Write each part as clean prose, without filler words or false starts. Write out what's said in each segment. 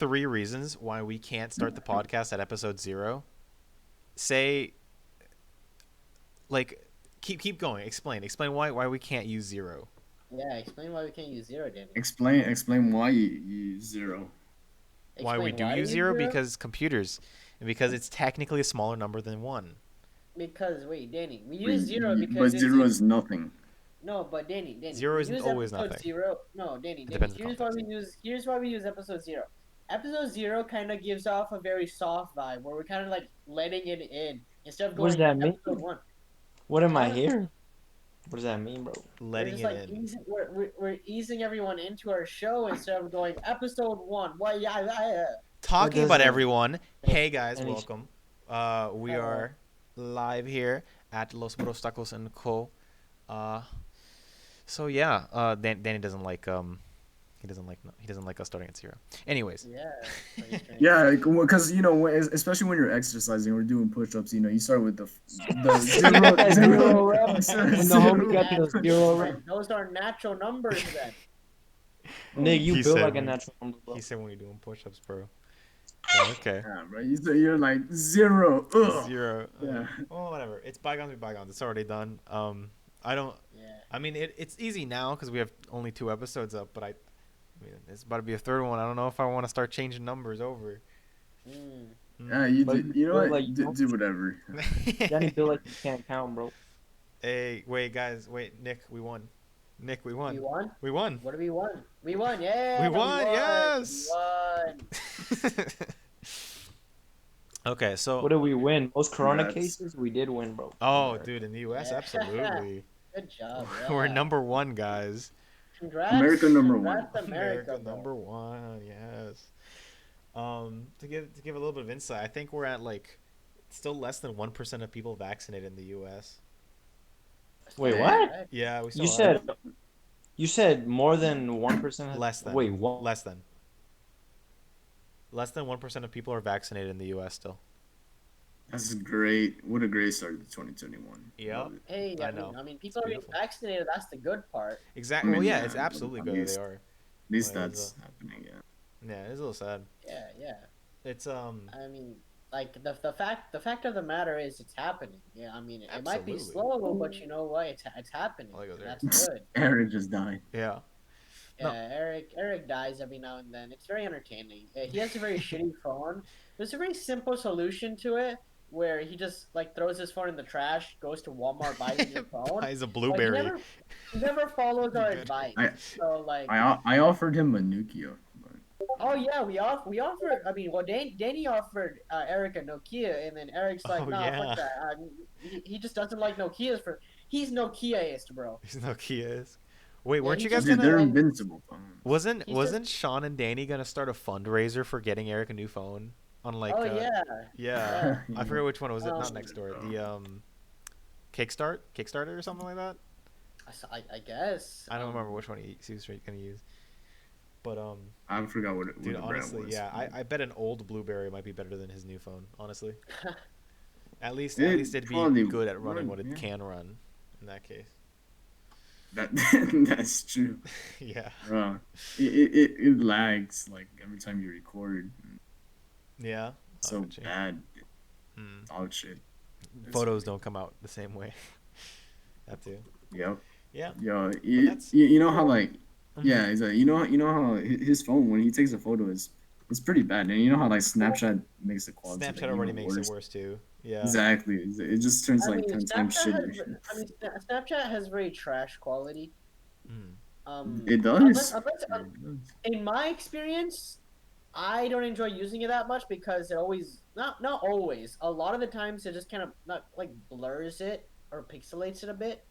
three reasons why we can't start the podcast at episode 0. Say, like, keep going. Explain why we can't use 0. Yeah, explain why we can't use zero, Danny. Explain why you use zero. Why we Explain do why to use use 0? zero? Because computers, and because it's technically a smaller number than 1. Because wait, Danny, we use zero But, because but it's zero a is nothing. no, but Danny, 0 we isn't use always episode nothing. zero. No, Danny, It Danny. depends on context. Here's why we use episode zero. Episode zero kind of gives off a very soft vibe where we're kind of like letting it in instead of What does going that mean? episode one. What am I Huh? here? What does that mean, bro? We're Letting just it like in. we're easing everyone into our show instead of going episode one. Why? Yeah. Talking What about does it- everyone. Hey guys, Any- welcome. We are live here at Los Buenos Tacos and Co. So yeah, Danny doesn't like he doesn't like us starting at 0. Anyways, Yeah. Very strange. Yeah, because especially when you're exercising or doing push-ups, you start with the zero, Zero rep. zero, When the zero. homie got That's the zero rep. different. Those are natural numbers then. Nick, you He built said like a when- natural number, bro. he said when you're doing push-ups, bro. Yeah, okay. Yeah, bro. You're like zero. Ugh. 0. Yeah. Well, whatever. It's bygones be bygones. It's already done. I don't. Yeah. I mean, it's easy now because we have only 2 episodes up, but I mean, it's about to be a third one. I don't know if I want to start changing numbers over. Mm. Yeah, you But do. You know built what? like- Do whatever. Danny built like you can't count, bro. Hey, wait, guys, wait, Nick, we won. Nick, we won. We won? We won. What did we won? We won, yeah. We but won, yes! We won. Okay, so. What did we win? Most Corona Congrats. cases? We did win, bro. Oh, dude, in the U.S., Yeah. absolutely. Good job. Yeah. We're number 1, guys. Congrats. America number Congrats, one. America, bro. number 1, yes. To give a little bit of insight, I think we're at like still less than 1% of people vaccinated in the U.S. Wait, what? Right. Yeah, we still You are. said you said more than 1%. Less than. Wait, what? Less than 1% of people are vaccinated in the U.S. still. That's great. What a great start to 2021. Yep. Love it. Hey, I I know. mean, people are being beautiful. vaccinated. That's the good part. Exactly. I mean, Well, yeah, yeah, it's absolutely at good that least- they are. At least Well, that's happening. Yeah. Yeah, it's a little sad. Yeah. It's I mean, like the fact of the matter is it's happening. Yeah, I mean, it might be Absolutely. slow, but you know what? It's happening. Oh, there goes And that's good. Eric just died. yeah. Yeah, No. Eric dies every now and then. It's very entertaining. He has a very shitty phone. There's a very simple solution to it where he just like throws his phone in the trash, goes to Walmart, buys a new phone. Buys a But blueberry. he never follows our Good. advice. I- So like, I offered him a Nokia. But oh yeah, we offered. I mean, well, Danny offered Eric a Nokia, and then Eric's like, Oh, nah, yeah. fuck that. He just doesn't like Nokias he's Nokiaist, bro. He's no Kias. Wait, weren't he you guys just- dude, they're gonna? invincible phones. Wasn't He's wasn't Sean and Danny gonna start a fundraiser for getting Eric a new phone? On like. Oh yeah. Yeah. I forget which one was it. Not Um, next door. The Kickstarter or something like that. I guess. I don't remember which one he was gonna use. But I forgot what dude, the brand honestly, was. yeah, I bet an old Blueberry might be better than his new phone. Honestly, at least it'd be probably good at running what would, it yeah. can run. In that case, That that's true. yeah, It lags like every time you record. yeah. So gotcha. bad. Mm. Dog shit. Photos don't come out the same way. That too. Yep. Yeah. Yo, that's- you know how like Mhm. yeah, it's like, you know how his phone when he takes a photo is it's pretty bad, and you know how like Snapchat makes the quality like, Snapchat already even makes worse. it worse too. Yeah. Exactly, it just turns I like mean, 10 times Snapchat shittier. Snapchat has very trash quality. Mm. It does. In my experience, I don't enjoy using it that much because it always not always. A lot of the times it just kind of not like blurs it or pixelates it a bit.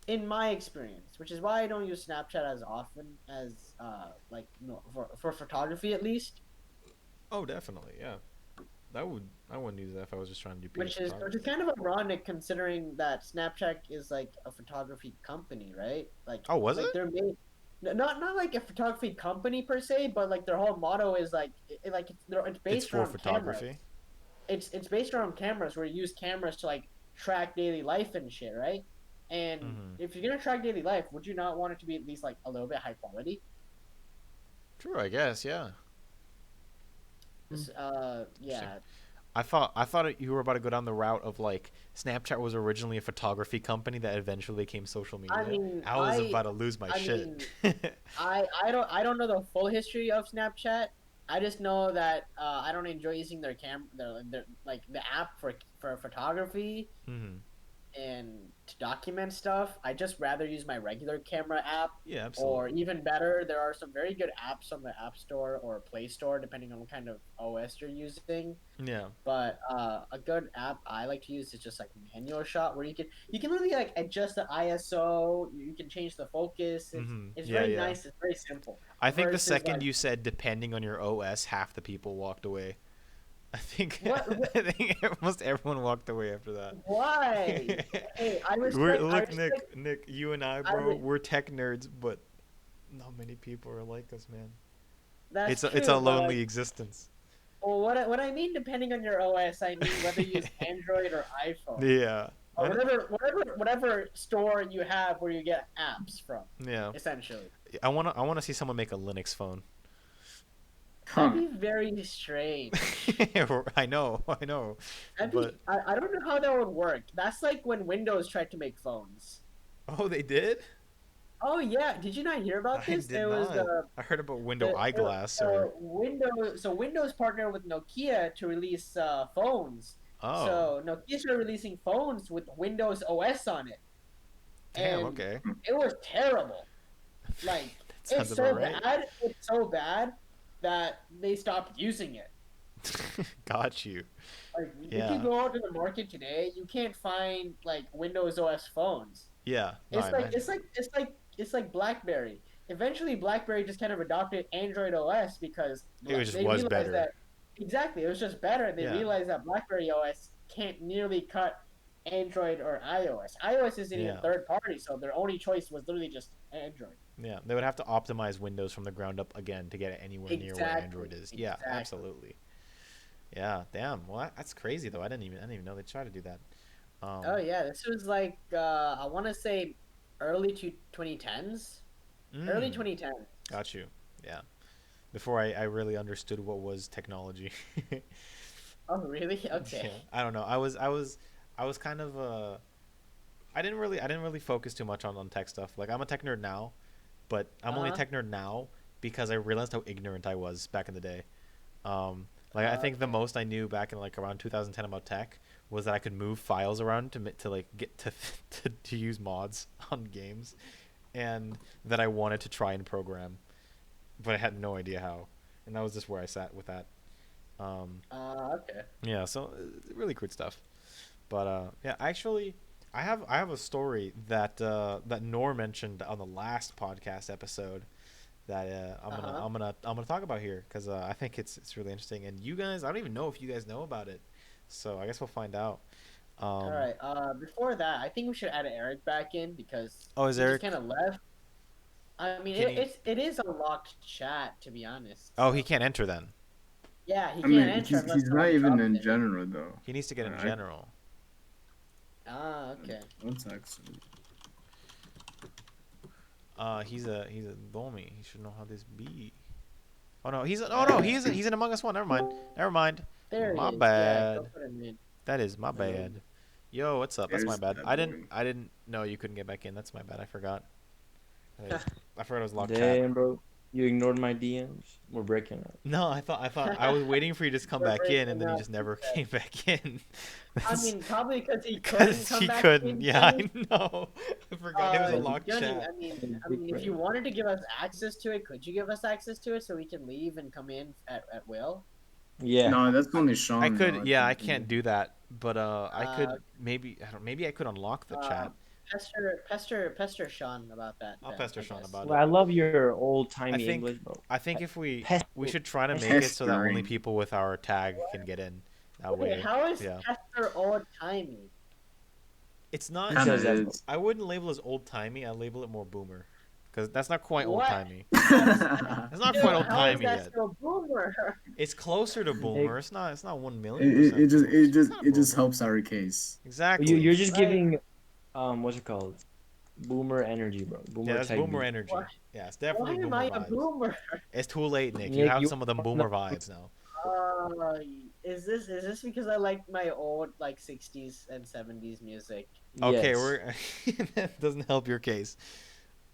In my experience, which is why I don't use Snapchat as often as like for photography at least. Oh, definitely. Yeah. I wouldn't use that if I was just trying to do. Which is kind of ironic considering that Snapchat is like a photography company, right? Like Oh, was like it? They're made, not like a photography company per se, but like their whole motto is like it's based It's for around photography. cameras. It's based around cameras where you use cameras to like track daily life and shit, right? And Mhm. if you're gonna track daily life, would you not want it to be at least like a little bit high quality? True, I guess. Yeah. Interesting. Yeah. I thought you were about to go down the route of like Snapchat was originally a photography company that eventually became social I media. mean, I was about to lose my I shit. mean, I don't know the full history of Snapchat. I just know that I don't enjoy using their like the app for photography Hmm. and to document stuff. I just rather use my regular camera app, Yeah, or absolutely. even better, there are some very good apps on the App Store or Play Store, depending on what kind of OS you're using. Yeah. But a good app I like to use is just like manual shot, where you can literally like adjust the ISO, you can change the focus. It's Yeah, very yeah. nice. It's very simple. I think the Versus second like you said depending on your OS, half the people walked away. I think what I think almost everyone walked away after that. why? Hey, I We're respect. I look, respect. Nick, you and I, I bro, re- we're tech nerds, but not many people are like us, man. that's It's a true, but like, lonely existence. well, what I mean, depending on your OS, I mean whether you use Android or iPhone Yeah. or whatever store you have where you get apps from, Yeah. essentially. I wanna see someone make a Linux phone. That'd Huh. be very strange. I know, That'd but be I don't know how that would work. That's like when Windows tried to make phones. oh, they did? Oh yeah, did you not hear about I this? did There was not. I heard about window the eyeglass or Windows partnered with Nokia to release phones. oh, So Nokia started releasing phones with Windows OS on it, damn, and okay. it was terrible. Like That sounds about right. it's so bad that they stopped using it. Got you. Like if you Yeah. go out to the market today, you can't find like Windows OS phones. Yeah. No, I It's like imagine. it's like BlackBerry. Eventually, BlackBerry just kind of adopted Android OS because It just they was realized better. that exactly it was just better. They Yeah. realized that BlackBerry OS can't nearly cut Android or iOS. iOS isn't even Yeah. third party, so their only choice was literally just Android. Yeah. They would have to optimize Windows from the ground up again to get it anywhere near where Exactly, Android is. Yeah, exactly. absolutely. Yeah. Damn. Well, that's crazy though. I didn't even know they tried to do that. Oh Um. yeah, this was like I want to say early 2010s, early Mm, 2010s. got you. Yeah. Before I really understood what was technology. Oh really? Okay. Yeah. I don't know. I was kind of I didn't really focus too much on tech stuff. Like I'm a tech nerd now, but I'm Uh only a huh. tech nerd now because I realized how ignorant I was back in the day. Like I think the Okay. most I knew back in like around 2010 about tech was that I could move files around to like get to to use mods on games, and that I wanted to try and program, but I had no idea how, and that was just where I sat with that. Um, Okay. yeah, so really cool stuff. But yeah, actually, I have a story that that Nor mentioned on the last podcast episode that Uh huh. I'm gonna talk about here because I think it's really interesting. And you guys, I don't even know if you guys know about it, so I guess we'll find out. All Um, right. Before that, I think we should add Eric back in because oh, is he just Eric? kind of left. I mean, Can he? it is a locked chat to be honest. Oh, he So can't enter then. yeah, he I can't mean, enter unless he's not someone even drops in it. general though. He needs to get in I general. Okay. What's actually? He's a dummy. He should know how this be. Oh no, he's an Among Us one. Never mind. Never mind. There he My is. Yeah, go bad. put him in. That is my bad. Yo, what's up? That's my There's bad. that I didn't boy. I didn't know you couldn't get back in. That's my bad. I forgot. I forgot it was locked chat. Damn, bro. You ignored my DMs. We're breaking up. No, I thought I was waiting for you to just come We're back in, and breaking then you up. just never came back in. I That's mean, probably because he couldn't because come he back couldn't. in, Yeah, I Gunny. know. I forgot it was a locked Gunny, chat. if you wanted to give us access to it, could you give us access to it so we can leave and come in at will? Yeah. No, that's only I Sean though. could. I Yeah, I think. can't do that. But I Uh, could maybe. I don't. Maybe I could unlock the uh, chat. pester Sean about that I'll then, pester I Sean guess. about Well, it. I love your old I timey think English, bro. I think if we Pesto. should try to make Pesto. it so that only Pestering. people with our tag can get in. That Wait, way, how is yeah. Pester old timey? It's not. Who Kind of says that, bro? is. I wouldn't label it as old timey. I label it more boomer, because that's not quite old What? timey. That's It's not quite still, old how is timey that yet. still boomer? It's closer to Nick, boomer. It's not. It's not 1 million it, percent it just boomer. it It's just kind of it just boomer. helps our case. Exactly. you're just Like, giving what's it called? Boomer energy, bro. Yeah, Boomer that's type boomer beat. energy. why, Yeah, it's why definitely am boomer I a vibes. boomer? It's too late, Nick. You Nick, have you some of them boomer vibes now. Uh, is this because I like my old like 60s and 70s music? Okay, Yes. we're that doesn't help your case.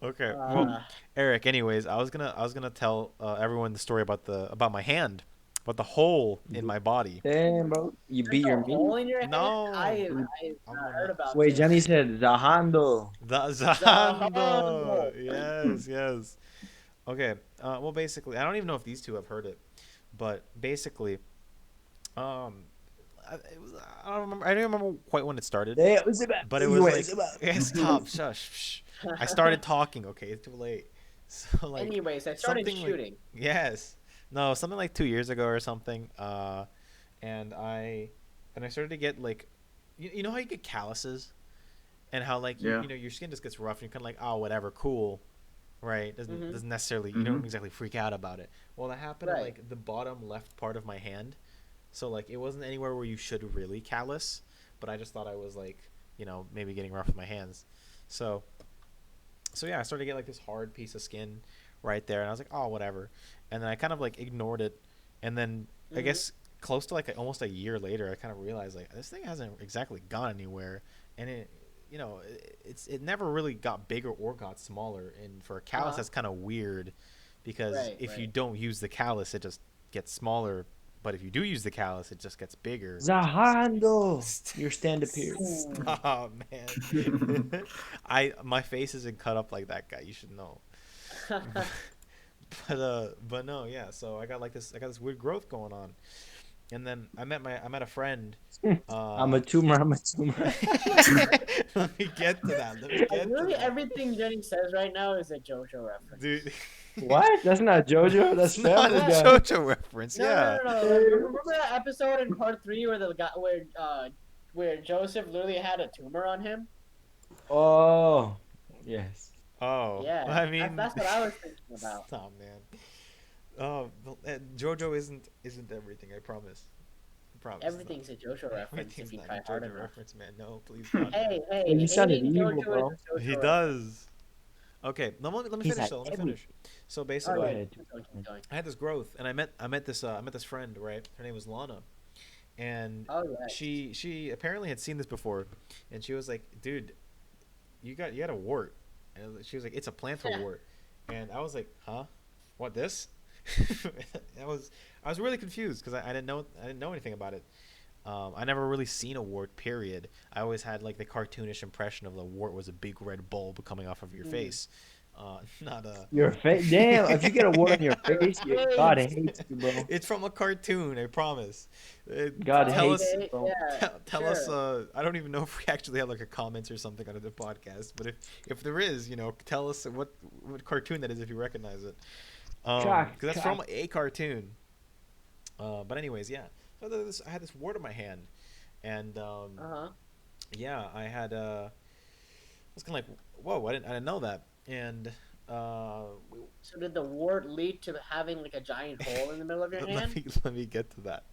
Okay, well, Uh, Eric. Anyways, I was gonna tell everyone the story about my hand, about the hole in my body. Damn, bro. You there's beat your a meat? hole in your hand. No, I've I'm heard gonna about Wait, this. Johnny said Zahando. the Zahando. Zando. Yes, yes. Okay. Well, basically, I don't even know if these two have heard it, but basically, um, it was I don't remember. I don't remember quite when it started, Damn, it's about. but it was You like, it's about. stop, shush, shh. I started talking. Okay, it's too late. So like Anyways, I started something like shooting. yes, no, something like 2 years ago or something. And I started to get like, you know how you get calluses, and how like Yeah. your skin just gets rough, and you're kind of like, oh, whatever, cool, right? Doesn't Hmm. doesn't necessarily you don't Mm-hmm. exactly freak out about it. Well, that happened in Right. like the bottom left part of my hand, so like it wasn't anywhere where you should really callus, but I just thought I was like, maybe getting rough with my hands. So yeah, I started to get like this hard piece of skin right there, and I was like, oh, whatever. And then I kind of like ignored it, and then I Hmm. guess close to like almost a year later, I kind of realized like this thing hasn't exactly gone anywhere, and it never really got bigger or got smaller, and for a callus Uh-huh. that's kind of weird, because Right. if you Right. don't use the callus, it just gets smaller, but if you do use the callus, it just gets bigger. Zahando. Your stand up here. Ooh. Stop, man. My face isn't cut up like that guy. You should know. But, but no, yeah. So I got this weird growth going on, and then I met a friend. I'm a Uh, tumor. I'm a tumor. let me get to that. Let me Like get to really, that, everything Jenny says right now is a JoJo dude. reference. What? That's not JoJo. That's It's not a Family Yeah. Guy. JoJo reference. No, no, Yeah. no, no. Remember that episode in part three where the guy where Joseph literally had a tumor on him? Oh, yes. Oh, Yeah, I that's mean, that's what I was thinking about. stop, man. JoJo isn't everything. I promise. I promise. It's not. Everything's a JoJo reference if Everything's you not try a hard JoJo enough. reference, man. No, please God, no. Hey, Well, hey, you sounded hating evil, JoJo is bro. a He JoJo reference. does. Okay, let me He's finish like though. Let me every. finish. So Oh Go yeah, basically, ahead. keep going, keep going. I had this growth, and I met this friend, right? Her name was Lana, and Oh yeah. she apparently had seen this before, and she was like, "Dude, you got a wart," and she was like, "It's a plantar wart," and I was like, "Huh? What this?" I was really confused because I didn't know anything about it. I never really seen a wart. Period. I always had like the cartoonish impression of the wart was a big red bulb coming off of your Mm. face, not a. Your face. Damn. If you get a wart on your face, God Face. hates you, bro. It's from a cartoon. I promise. God Tell hates us. you, Okay, bro. yeah, Tell us. sure. I don't even know if we actually have like a comments or something under the podcast, but if there is, tell us what cartoon that is if you recognize it. Cock, Because that's cock. from a cartoon. But anyways, yeah. So I had this wart in my hand, and Uh-huh. yeah, I was kind of like, whoa, I didn't know that, and we, So did the wart lead to having like a giant hole in the middle of your let hand? me get to that.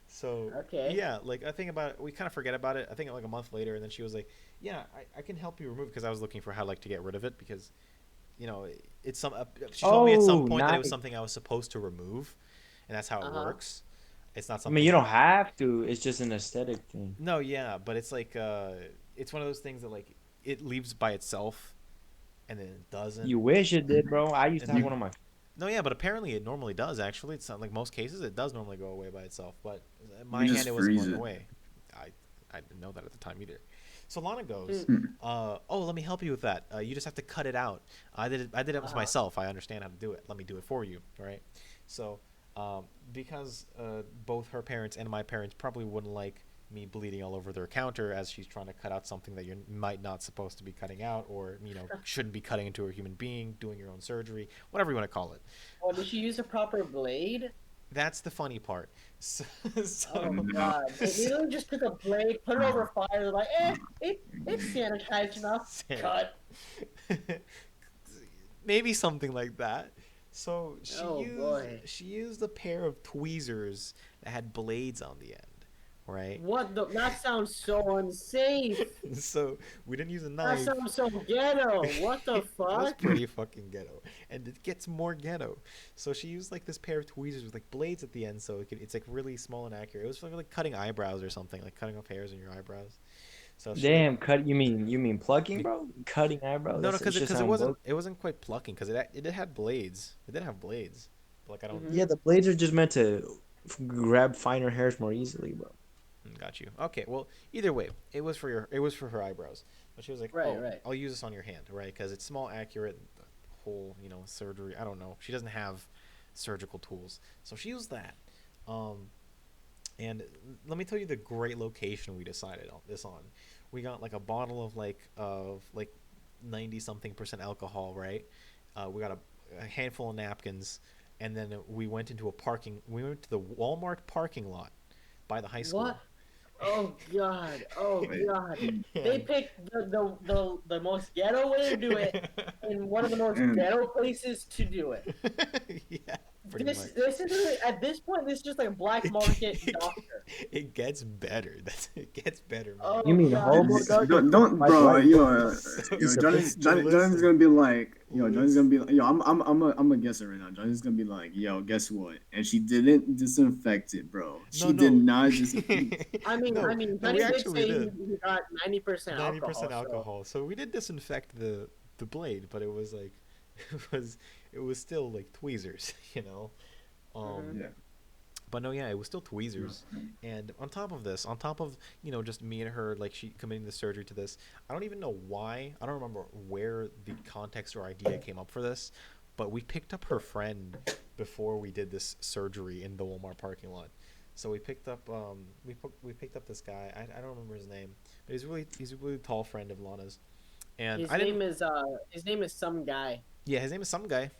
So Okay. yeah, like I think about it, we kind of forget about it. I think like a month later, and then she was like, "Yeah, I can help you remove," because I was looking for how like to get rid of it because you know it's some. She told me at some Oh, point that it was nice. something I was supposed to remove, and that's how it Uh-huh. works. It's not I mean, you something. don't have to. It's just an aesthetic thing. No, yeah, but it's like it's one of those things that like it leaves by itself, and then it doesn't, You wish it did, bro. I used and to have then one on my. no, yeah, but apparently it normally does. Actually, it's not like most cases it does normally go away by itself. But in You my can hand, just it wasn't freeze going it. away. I I didn't know that at the time either. So Lana Hmm. goes, "Oh, let me help you with that. You just have to cut it out. I did it Uh-huh. myself. I understand how to do it. Let me do it for you, all right?" So because both her parents and my parents probably wouldn't like me bleeding all over their counter as she's trying to cut out something that you might not supposed to be cutting out, or shouldn't be cutting into a human being, doing your own surgery, whatever you want to call it. Oh, did she use a proper blade? That's the funny part. So, Oh so, No. god. They literally just took a blade, put it over fire, they're like, it's sanitized enough. Cut. maybe something like that. So she Oh used boy. she used a pair of tweezers that had blades on the end, right? What the? That sounds so unsafe. So we didn't use a That knife. sounds so ghetto. What the It was fuck? pretty fucking ghetto, and it gets more ghetto. So she used like this pair of tweezers with like blades at the end, so it's like really small and accurate. It was like cutting eyebrows or something, like cutting off hairs in your eyebrows. So she like Damn, cut. You mean plucking, bro? Cutting eyebrow? no, no, That shit because it sound wasn't broke. quite plucking because it had blades. It did have blades, but like I don't. Yeah, Hmm. the blades are just meant to grab finer hairs more easily, bro. Got you. Okay, well, either way, it was for her eyebrows. But she was like, Right, "Oh, right. I'll use this on your hand, right? Because it's small, accurate, whole, surgery. I don't know. She doesn't have surgical tools, so she used that. Um, and let me tell you the great location we decided on this on. We got like a bottle of like 90 something percent alcohol, right? We got a handful of napkins, and then we went to the Walmart parking lot by the high What? school. Oh god. Oh Wait. god. They And picked the most ghetto way to do it in one of the most And ghetto places to do it. yeah, pretty This much. this is at this point this is just like a black It, market it, doctor. it gets better. It gets better, man. You Oh mean god. hobo doctor? don't, Like bro. white boy? So Piece of Johnny's pussy. Johnny's listen, gonna be like, Johnny's gonna listen. be like, I'm a guesser right now. Johnny's gonna be like, yo, guess what? And she didn't disinfect it, bro. No, She did no, not just. I no, mean, no. We Johnny did actually say did. he got 90% 90% alcohol, so alcohol. So we did disinfect the blade, but it was like it was it was still like tweezers, you know. mhm. Um, Yeah. but no, yeah, it was still tweezers. And on top of this, on top of just me and her, like she committing the surgery to this, I don't even know why. I don't remember where the context or idea came up for this, but we picked up her friend before we did this surgery in the Walmart parking lot. So we picked up this guy. I don't remember his name, but he's a really tall friend of Lana's, and I didn't. His name is some guy. Yeah, his name is some guy,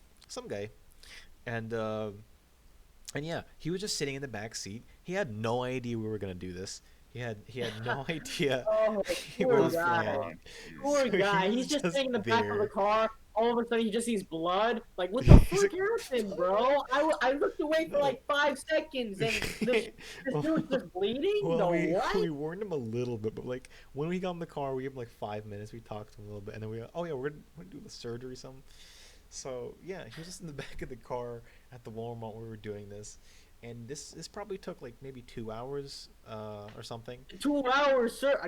and and yeah, he was just sitting in the back seat. He had no idea we were gonna do this. He had no idea Oh, what poor was guy. planned. Poor So he guy. was He's just just sitting in the back of the there. car. All of a sudden, he just sees blood. Like, what the He's fuck like, happened, bro? I looked away for no. like 5 seconds, and this well, dude's just bleeding. well, The we what? we warned him a little bit, but like when we got in the car, we gave him like 5 minutes. We talked to him a little bit, and then oh yeah, we're gonna do the surgery, some. So yeah, he was just in the back of the car at the Walmart where we were doing this, and this probably took like maybe 2 hours or something. 2 hours, sir.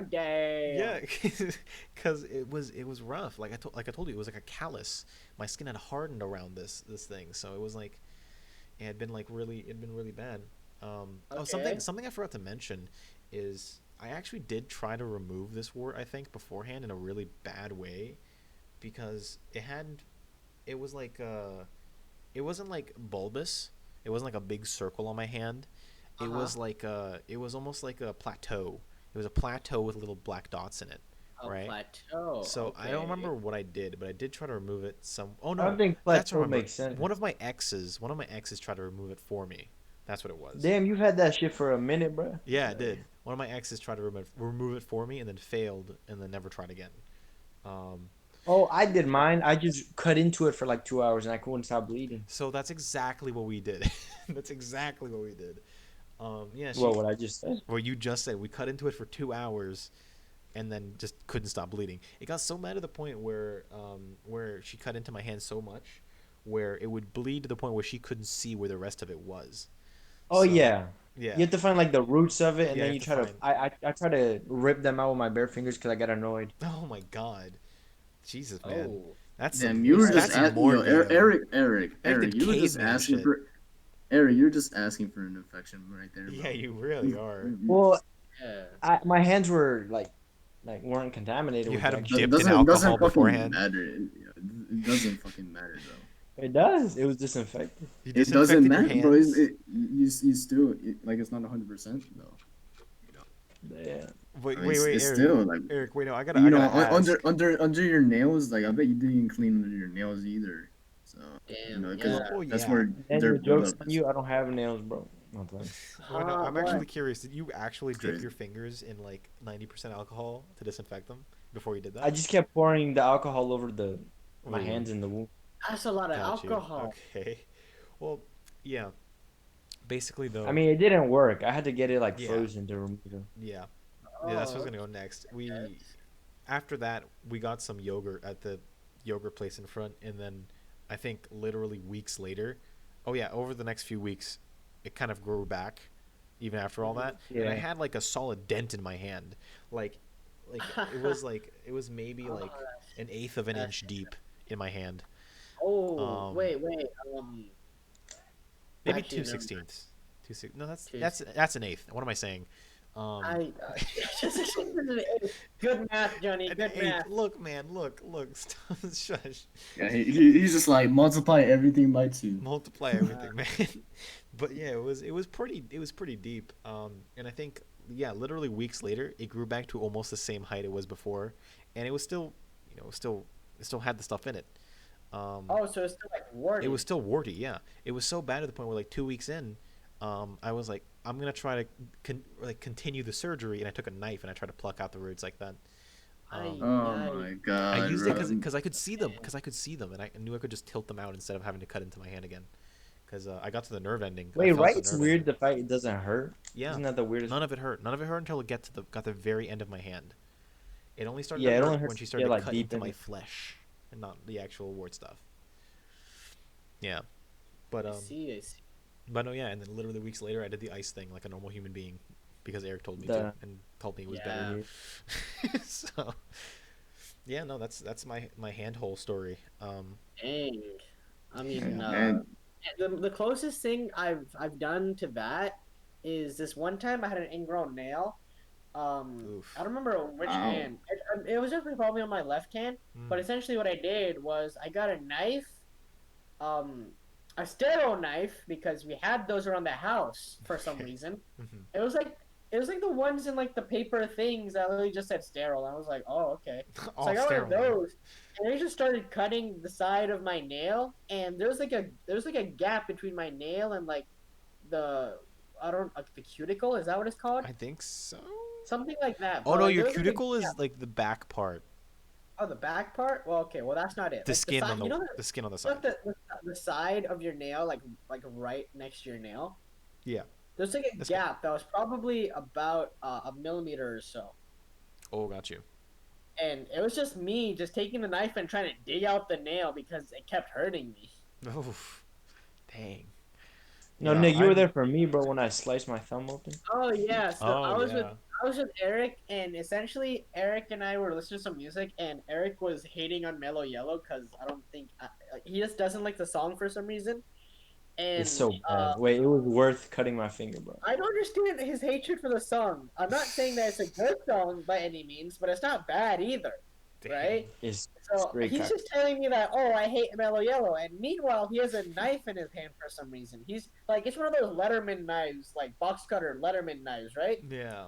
Yeah, Damn. because it was rough. Like I told you, it was like a callus. My skin had hardened around this thing, so it was like it had been really bad. Oh, Okay. something I forgot to mention is I actually did try to remove this wart, I think, beforehand in a really bad way because it was like it wasn't like bulbous. It wasn't like a big circle on my hand. Uh huh. It was almost like a plateau. It was a plateau with little black dots in it, A right? plateau. So I don't Okay. remember what I did, but I did try to remove it. Oh I don't no, think that's what I plateau remember. makes sense. One of my exes tried to remove it for me. That's what it was. Damn, you've had that shit for a minute, bro. Yeah, it did. One of my exes tried to remove it for me and then failed and then never tried again. Um, Oh, I did mine. I just cut into it for like 2 hours and I couldn't stop bleeding. so that's exactly what we did. That's exactly what we did. Yeah, Well, what I just said. well, you just said we cut into it for 2 hours and then just couldn't stop bleeding. It got so bad to the point where she cut into my hand so much, where it would bleed to the point where she couldn't see where the rest of it was. Oh So, yeah. You yeah, have to find like the roots of it, and yeah, you then have you to try to. find. I try to rip them out with my bare fingers because I get annoyed. Oh my God, Jesus, man, Oh. Damn, you were just that's at more ghetto. I Eric, did you were just caveman asking shit. for Eric, you're just asking for an infection right there, Yeah, bro. you really are. Well, Yeah. my hands were like weren't contaminated You with had them jack shit. dipped in Doesn't alcohol fucking beforehand. matter. It doesn't fucking matter, though. It does. It was disinfected. You It doesn't disinfected your matter, bro. hands. You still like it's not 100% though. Yeah. Wait, I mean, wait, wait, it's Eric. still like Eric, wait, no, I gotta ask. under your nails. Like I bet you didn't clean under your nails either. So Damn. because Yeah. Well, that's yeah. where And their the joke's buildup on is. you. I don't have nails, bro. Not playing. Well, no, I'm What? actually curious. Did you actually It's dip crazy. your fingers in like 90% alcohol to disinfect them before you did I that? just kept pouring the alcohol over my Ooh, hands in the wound. That's a lot of got you. alcohol. Okay. Well, yeah. basically I though, mean, it didn't work. I had to get it like yeah, frozen to remove it. yeah, yeah. That's Oh, what's gonna go next. okay. We After that we got some yogurt at the yogurt place in front, and then I think literally weeks later, oh yeah, over the next few weeks, it kind of grew back, even after all Mhm. that, and I Yeah. had like a solid dent in my hand, like, it was maybe Oh, like an eighth of an that's, inch deep in my hand. oh, Um, wait. Maybe Actually, two never mind. sixteenths. Two six. No, Two. that's an eighth. What am I saying? Um, I good math, Johnny. an Good eighth. math. Look, man. Look. Stop, shush. Yeah, he's just like multiply everything by 2. Multiply Uh, everything, man. But yeah, it was pretty deep. And I think, yeah, literally weeks later, it grew back to almost the same height it was before, and it was still, it still had the stuff in it. Um, oh, so it's still like it was warty. still warty. Yeah, it was so bad to the point where like 2 weeks in, I was like, I'm gonna try to continue the surgery, and I took a knife and I tried to pluck out the roots like that. Um, Oh I my I god, used it bro. because I could see them man. and I knew I could just tilt them out instead of having to cut into my hand again. Because I got to the nerve ending, I Wait, felt right? the It's nerve weird ending. the fact it doesn't hurt. Yeah, Isn't that the weirdest? none of it hurt. None of it hurt until it got the very end of my hand. It only started to Yeah, it hurt only when hurts she if you get started to like cut deep into in my it. flesh, and not the actual wart stuff. Yeah, but I see. I see. no, yeah, and then literally weeks later, I did the ice thing like a normal human being, because Eric told me to, The and told me it was better. Yeah. weird. So yeah, no, that's my hand hole story. Dang. I mean, Yeah, man. the closest thing I've done to that is this one time I had an ingrown nail. I Oof. don't remember which Wow. hand. It was definitely probably on my left hand. But Mm. essentially, what I did was I got a knife, um, a sterile knife because we had those around the house for some Okay. reason. Hmm. It was like it was like the ones in like the paper things that literally just said sterile. I was like, oh okay. So All I got one of sterile now. those, and I just started cutting the side of my nail, and there's like a gap between my nail and like the I don't like the cuticle. Is that what it's called? I think so. Something like that. Oh But no, like your there was like a cuticle gap. is like the back part, Oh, the back part. Well, okay. Well, that's not it. the Like the skin side. on the skin on the Like side. the side of your nail, like right next to your nail. Yeah, There's like a the skin. gap that was probably about a millimeter or so. Oh, got you. And it was just me just taking the knife and trying to dig out the nail because it kept hurting me. Oof. Dang. No, Yeah, Nick, you were I'm. there for me, bro, when I sliced my thumb open. Oh yeah, so Oh yeah. I was with Eric, and essentially Eric and I were listening to some music, and Eric was hating on Mellow Yellow because I don't think he just doesn't like the song for some reason, It's and so bad. Wait, it was worth cutting my finger, bro. I don't understand his hatred for the song. I'm not saying that it's a good song by any means, but it's not bad either, Dang. right? It's So straight he's cut. just telling me that, oh, I hate Mellow Yellow, and meanwhile he has a knife in his hand for some reason. He's like, it's one of those Letterman knives, like box cutter Letterman knives, right? Yeah.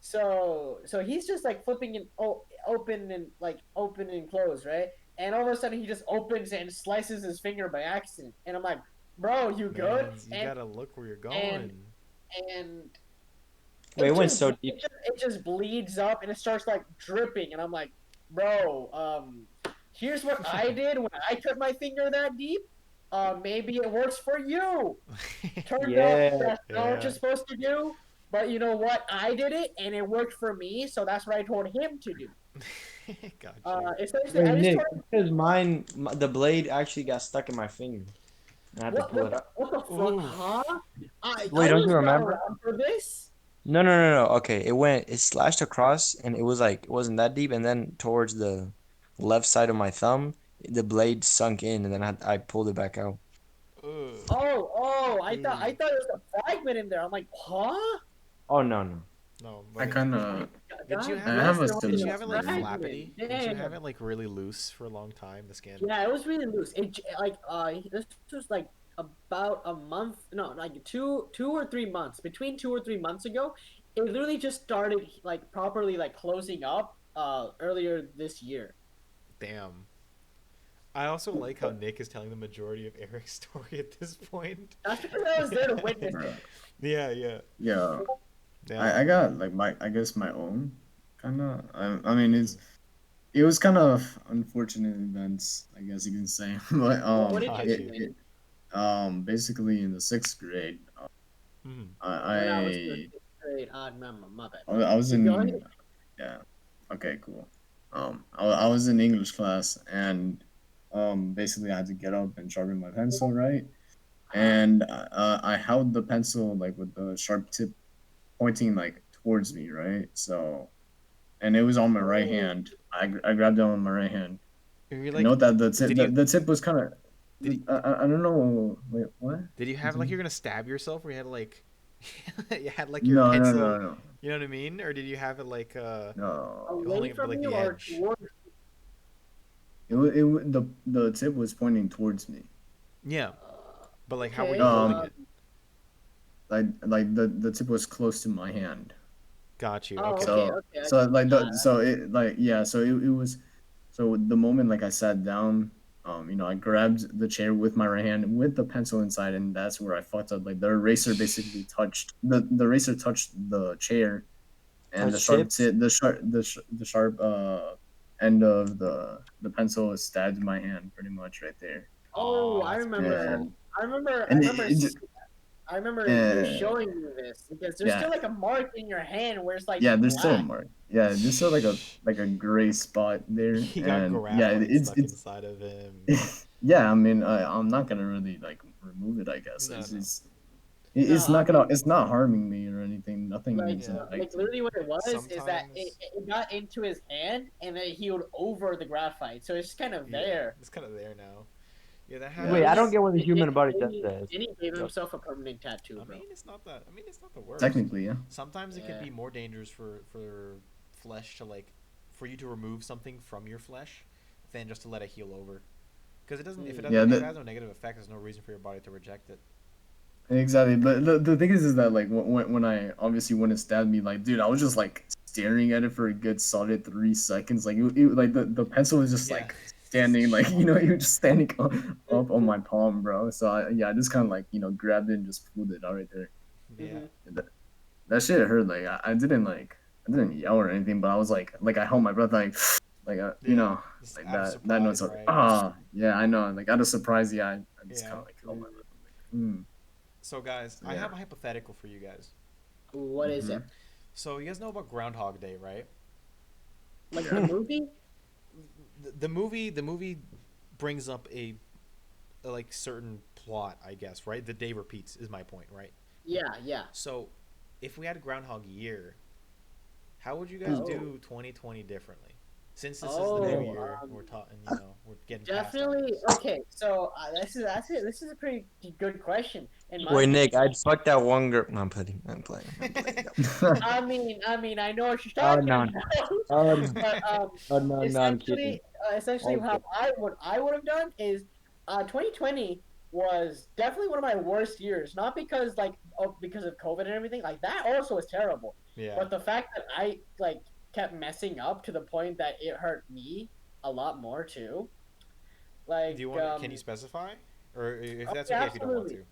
So he's just like flipping it open and close, right? And all of a sudden he just opens and slices his finger by accident, and I'm like, bro, you good? Man, you gotta look where you're And going. and Wait, it went so deep. it just bleeds up and it starts like dripping, and I'm like, bro, here's what I did when I cut my finger that deep. Maybe it works for you. Turns out Yeah. that's not what you're Yeah. supposed to do. But you know what? I did it and it worked for me, so that's what I told him to do. Got you. Essentially, Wait, I just Nick, told him, because the blade actually got stuck in my finger. I had to pull it out. what the fuck, Oof. huh? Wait, I don't you was not remember? around for this. No. Okay, it slashed across, and it was like it wasn't that deep, and then towards the left side of my thumb, the blade sunk in, and then I pulled it back out. Ugh. Oh, I Ugh. thought it was a fragment in there. I'm like, huh? Oh no. No, I but kind of did you God have I it? have bless a it, Did wasn't you similar a have it like story. fragment. flappity? Did you have Damn. it like really loose for a long time? The skin. Yeah, it was really loose. Like this was like about a month, no, like two or 3 months, between 2 or 3 months ago. It literally just started like properly like closing up earlier this year. Damn. I also like how Nick is telling the majority of Eric's story at this point. That's because I was there to witness it. Bro. Yeah, yeah, Yeah, yeah. I got like I guess my own kind of. I mean, it was kind of unfortunate events, I guess you can say. But What did you Got it, you. do? it basically in the sixth grade. Hmm. When I was in the I sixth grade, my bad. I was Keep going. in yeah. Okay, cool. I was in English class and basically I had to get up and sharpen my pencil, right? Uh, And I held the pencil like with the sharp tip pointing like towards me, right? So and it was on my right oh, hand. I grabbed it on my right hand. You're And like, note that the tip did you the tip was kind of did you, I don't know. Wait, what? did you have like Continue. you're gonna stab yourself, where you had like you had like your No, no, pencil, no, no, you know what I mean, or did you have it like no. holding away it by from like you the or edge? towards? The tip was pointing towards me. Yeah, but like how were you Okay. holding Um, it? like the tip was close to my hand. Got you. Oh, Okay. okay, So okay. so like Uh, the so it like yeah so it was so the moment like I sat down, I grabbed the chair with my right hand with the pencil inside, and that's where I fucked up. Like the eraser touched the chair, and the Touch sharp tips. tip the sharp end of the pencil stabbed my hand pretty much right there. oh, Oh, that's painful. And I remember, I and remember, it I remember you uh, showing me this because there's yeah still like a mark in your hand where it's like yeah, there's still a black. mark. Yeah, there's still like a gray spot there, He got and yeah, graphite stuck it's inside of him. yeah. I mean, I'm not gonna really like remove it. I guess No, no. No, it's I not gonna mean, it's not harming me or anything. Nothing like, is Yeah. like infected. literally what it was is that Sometimes, it got into his hand and then it healed over the graphite, so it's just kind of yeah, there. it's kind of there now. Yeah, that And Wait, Yeah, I don't happens. get what the human body does Danny, this. Danny gave Yep. himself a permanent tattoo, I bro. mean, it's not that. I mean, it's not the worst. technically, yeah. Sometimes it can Yeah. be more dangerous for flesh to like, for you to remove something from your flesh, than just to let it heal over. Because it doesn't. If it Mm. doesn't. Yeah, If it has no negative effect, there's no reason for your body to reject it. exactly. But the thing is that like when I obviously when it stabbed me, like dude, I was just like staring at it for a good solid 3 seconds. Like like the pencil was just Yeah. like standing like you were just standing up on Mhm. my palm, bro. So yeah, I just kind of like grabbed it and just pulled it out right there. Yeah. Mhm. That, that shit hurt. Like I didn't yell or anything, but I was like I held my breath like Yeah. Just like out of that note. surprise, So I was like right? yeah, I know. Like out of surprise, yeah, I just kind Yeah. of like held my Mm. breath. I'm like, So guys, so I yeah. have a hypothetical for you guys. What is Mm-hmm. it? So you guys know about Groundhog Day, right? Like Yeah. the movie? The movie brings up a like certain plot, I guess, right? The day repeats is my point, right? Yeah, yeah. So if we had a Groundhog Year, how would you guys Ooh. Oh, do 2020 differently? Since this is the new oh, Man. year, we're talking, we're getting past all definitely. this. Okay, so that's it. This is a pretty good question in my Wait, Nick, opinion. I'd fuck that one girl. No, I'm playing. I'm playing. I'm playing. No. I mean, I know what you're Oh talking no, no. about, Oh no. but Oh no, no, I'm essentially, kidding. essentially, I'm how kidding. I would have done is, 2020 was definitely one of my worst years. Not because because of COVID and everything like that. Also was terrible, Yeah. but the fact that I like kept messing up to the point that it hurt me a lot more too. Do Like, you want to? Can you specify, or if oh that's yeah, okay if you don't want absolutely. to?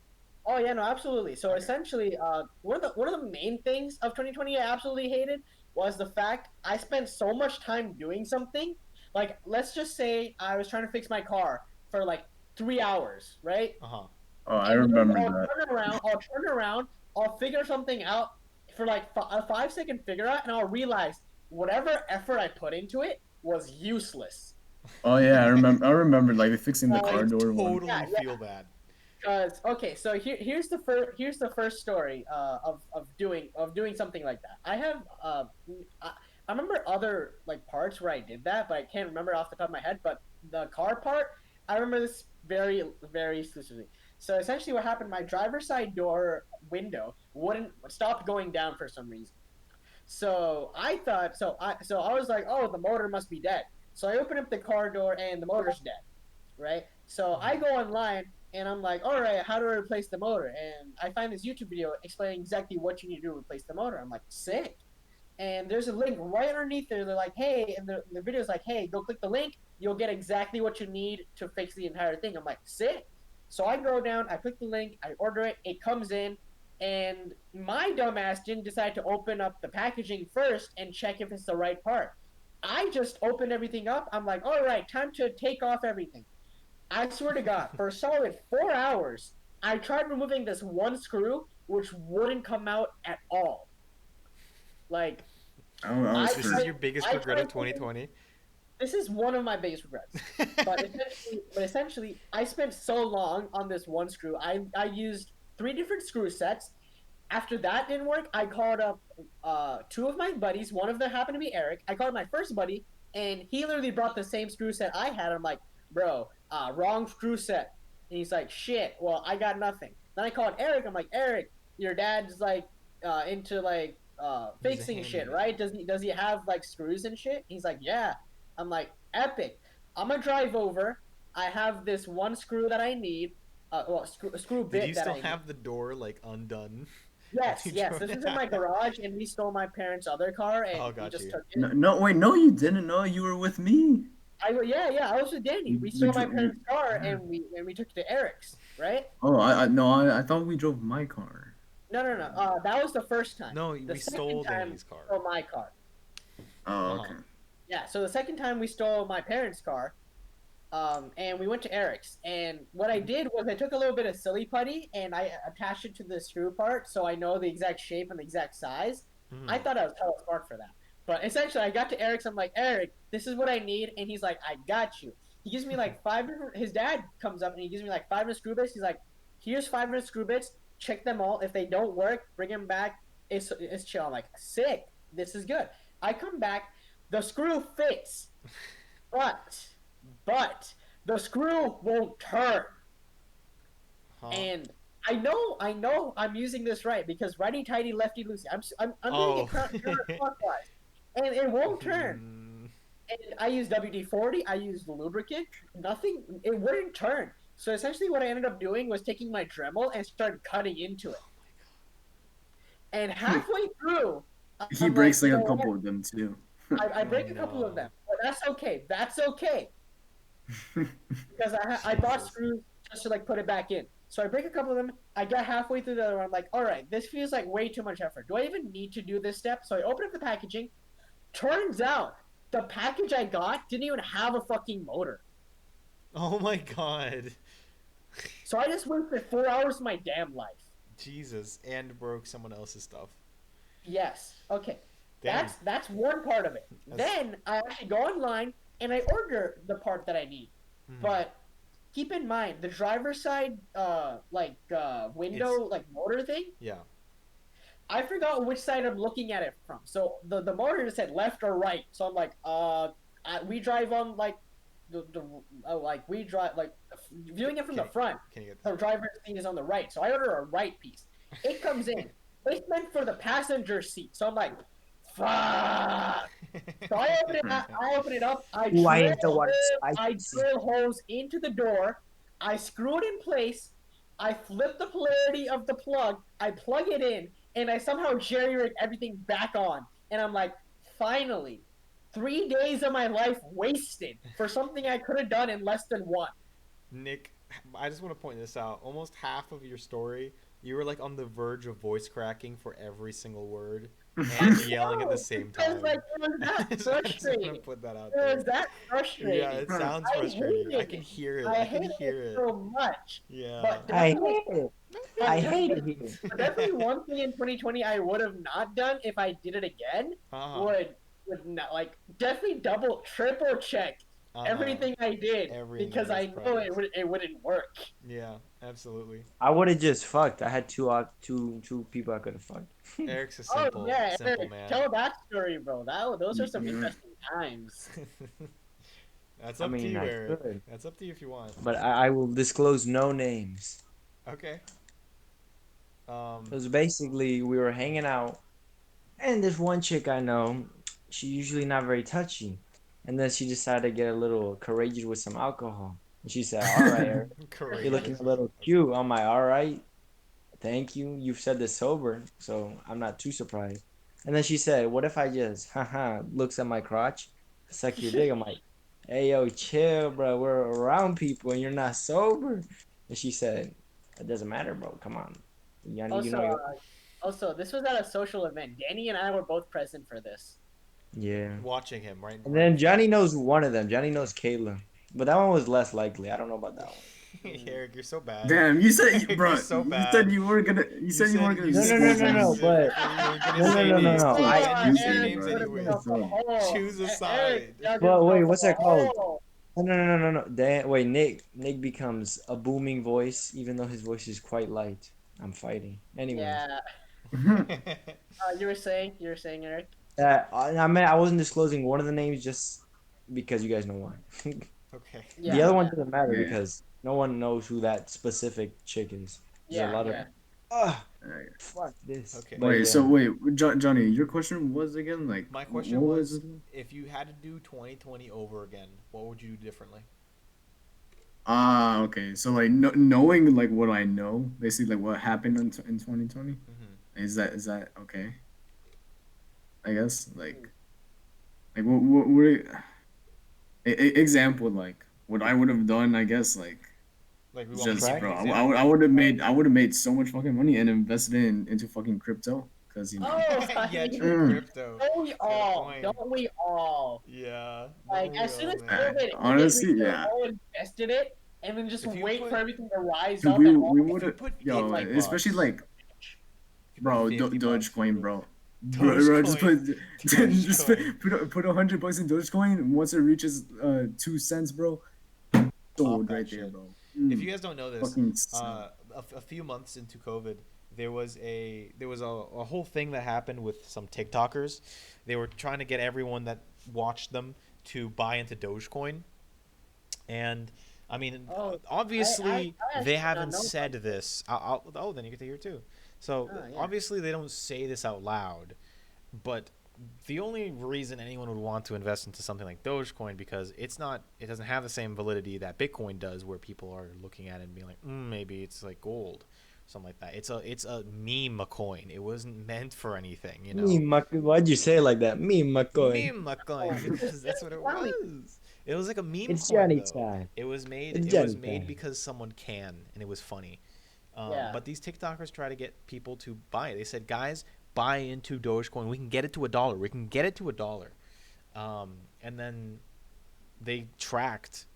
Oh yeah, no, absolutely. So Okay. essentially, one of the main things of 2020 I absolutely hated was the fact I spent so much time doing something. Like, let's just say I was trying to fix my car for like 3 hours, right? Uh huh. Oh, I And literally, remember that. Turn around, I'll figure something out for like a 5 second figure out, and I'll realize whatever effort I put into it was useless. Oh yeah, I remember like fixing the I car door one. Yeah, totally feel that. because okay, so here's the first story of doing something like that. I, I remember other like parts where I did that, but I can't remember off the top of my head. But the car part, I remember this very exclusively. So essentially, what happened? My driver's side door window wouldn't stop going down for some reason. So I thought so I was like, oh, the motor must be dead. So I open up the car door and the motor's dead, right? So I Mhm. go online and I'm like, all right, how do I replace the motor? And I find this YouTube video explaining exactly what you need to do to replace the motor. I'm like, sick. And there's a link right underneath there. They're like, hey, and the video's like, hey, go click the link. You'll get exactly what you need to fix the entire thing. I'm like, sick. So I go down, I click the link, I order it, it comes in, and my dumbass didn't decide to open up the packaging first and check if it's the right part. I just opened everything up. I'm like, all right, time to take off everything. I swear to God, for a solid 4 hours, I tried removing this one screw, which wouldn't come out at all. Like I I was This is tried, hurt. your biggest I regret of tried taking 2020. this is one of my biggest regrets. But essentially, I spent so long on this one screw. I used three different screw sets. After that didn't work, I called up two of my buddies. One of them happened to be Eric. I called my first buddy, and he literally brought the same screw set I had. I'm like, bro, wrong screw set. And he's like, shit. Well, I got nothing. Then I called Eric. I'm like, Eric, your dad's like into like He's a fixing shit, handyman. right? Does he have like screws and shit? He's like, yeah. I'm like, epic. I'm gonna drive over. I have this one screw that I need. Screw Did bit you that still I need. have the door like undone when Yes, you yes. drove? This was in my garage, and we stole my parents' other car, and Oh, we got just you. took it. No, no, wait, no, you didn't. No, you were with me. Yeah, yeah. I was with Danny. We We stole my drove. parents' car, and we took it to Eric's, right? Oh, no, I thought we drove my car. No, no, no. That was the first time. No, The we second stole time, we Danny's car. stole my car. Oh, Uh huh. okay. Yeah. So the second time we stole my parents' car, and we went to Eric's. And what I did was I took a little bit of silly putty and I attached it to the screw part so I know the exact shape and the exact size. I Hmm. thought I was hella smart for that. But essentially, I got to Eric's. I'm like, Eric, this is what I need, and he's like, I got you. He gives me like five different. His dad comes up and he gives me like 5 minute screw bits. He's like, here's 5 minute screw bits. Check them all. If they don't work, bring them back. It's chill. I'm like, sick. This is good. I come back. The screw fits, but but the screw won't turn. Huh? And I know, I'm using this right because righty tighty, lefty loosey. I'm doing it Oh. counterclockwise, and it won't turn. Hmm. And I used WD-40. I used lubricant. Nothing. It wouldn't turn. So essentially, what I ended up doing was taking my Dremel and started cutting into it. And He, halfway through, he I'm like, breaks you like a know what? couple of them too. I Oh break a couple of no. them, but that's okay. That's okay because I bought Jesus. screws just to like put it back in. So I break a couple of them. I get halfway through the other one. I'm like, all right, this feels like way too much effort. Do I even need to do this step? So I open up the packaging. Turns out the package I got didn't even have a fucking motor. Oh my God. So I just wasted 4 hours of my damn life. Jesus. And broke someone else's stuff. Yes. Okay. Damn. That's one part of it. That's. Then I actually go online and I order the part that I need. Mhm. But keep in mind the driver's side window It's. like motor thing. Yeah. I forgot which side I'm looking at it from. So the motor just said left or right. So I'm like, we drive on like like we drive like viewing it from the Can front. can you get The this? driver's seat is on the right. So I order a right piece. It comes in. It's meant for the passenger seat. So I'm like, fuck. So I open it up. Why is the water I spicy? drill holes into the door. I screw it in place. I flip the polarity of the plug. I plug it in, and I somehow jerry rig everything back on. And I'm like, finally, 3 days of my life wasted for something I could have done in less than one. Nick, I just want to point this out. Almost half of your story, you were like on the verge of voice cracking for every single word and yelling at the No, same because time. like it was that I just want to frustrating. put that out It there. was that Yeah, frustrating. it sounds I frustrating. I hated can it. hear it. I I can hated it hear it. so much. Yeah. But I definitely, hate it. but I hate definitely, it here. but definitely one thing in 2020 I would have not done if I did it again Uh-huh. would not like definitely double, triple check Uh-huh. everything I did Every because I latest know product. it wouldn't work. Yeah, absolutely. I would have just fucked. I had two people I could have fucked. Eric's a Oh simple, yeah, simple Eric, man. tell that story, bro. Those are some Yeah. interesting times. That's I up to mean, you, I Eric. could, That's up to you if you want. but I will disclose no names. Okay. It was basically we were hanging out, and this one chick I know, she usually not very touchy, and then she decided to get a little courageous with some alcohol. And she said, "All right, Eric, you're looking Courageous. a little cute." I'm like, "All right, thank you. You've said this sober, so I'm not too surprised." And then she said, "What if I just, haha," looks at my crotch, suck your dick? I'm like, "Hey, yo, chill, bro. We're around people, and you're not sober." And she said, "It doesn't matter, bro. Come on. You Also, know you." also, this was at a social event. Danny and I were both present for this. Yeah. Watching him, right? And Right in then Johnny front. knows one of them. Johnny knows Kayla. But that one was less likely. I don't know about that one. Eric, you're so bad. Damn, you said, Eric, you're bro. so You said bad. you weren't gonna. You said you weren't gonna You No, no, said no, disclose no, any. no. But you weren't gonna no, no, say no, no, names, no. but you I had to say Stupid, names bro. anyway. That's so dumb. Choose a Eric side. dug Well, wait, himself what's a that called? hole. No, no, no, no, no. Wait, Nick becomes a booming voice, even though his voice is quite light. I'm fighting. Anyways, Yeah. You were saying, Eric. I mean, I wasn't disclosing one of the names just because you guys know why. Okay. The Yeah, other one yeah, doesn't matter Yeah. because no one knows who that specific chick is. There's a yeah, lot of yeah. Alright. fuck this. Okay. But Wait, yeah, so wait, Johnny, your question was again like, My what question was was, it? if you had to do 2020 over again, what would you do differently? Ah, okay. So like knowing like what I know, basically like what happened in 2020, Hmm. is that okay? I guess like what example like what I would have done, I guess like Like, we want me to just give crack. an bro, example? I would have made so much fucking money and invested into fucking crypto because Oh, I Yeah, mean, true. mm, Crypto. don't we Got a all? point. Don't we all? Yeah. Like, Don't we as soon all, as man? COVID hit, we honestly, could have yeah. all invested it and then just If you wait for put everything to rise Dude, up we and we all. would if you have put yo, 50 especially bucks, like if you put bro, 50 bucks, Dogecoin, bro. Bro, just Dogecoin, put just Dogecoin, put $100 in Dogecoin. And once it reaches 2 cents, bro, pop sold that right there, shit. bro. If you guys don't know this, Fucking sell. a few months into COVID, there was a whole thing that happened with some TikTokers. They were trying to get everyone that watched them to buy into Dogecoin, and I mean, Oh, obviously I they actually did not haven't know said about this. this. Oh, then you get to hear too. So Oh, yeah. obviously they don't say this out loud, but the only reason anyone would want to invest into something like Dogecoin, because it doesn't have the same validity that Bitcoin does, where people are looking at it and being like, maybe it's like gold, something like that. It's a meme coin. It wasn't meant for anything, you Me, know. my, why'd you say it like that? Me, my coin. Meme Oh, coin, because that's what it Johnny. was. It was like a meme It's coin Johnny though. time. It was made. It's It was Johnny made time. because someone can, and it was funny. Yeah. But these TikTokers try to get people to buy it. They said, guys, buy into Dogecoin. We can get it to $1. We can get it to $1. And then they tracked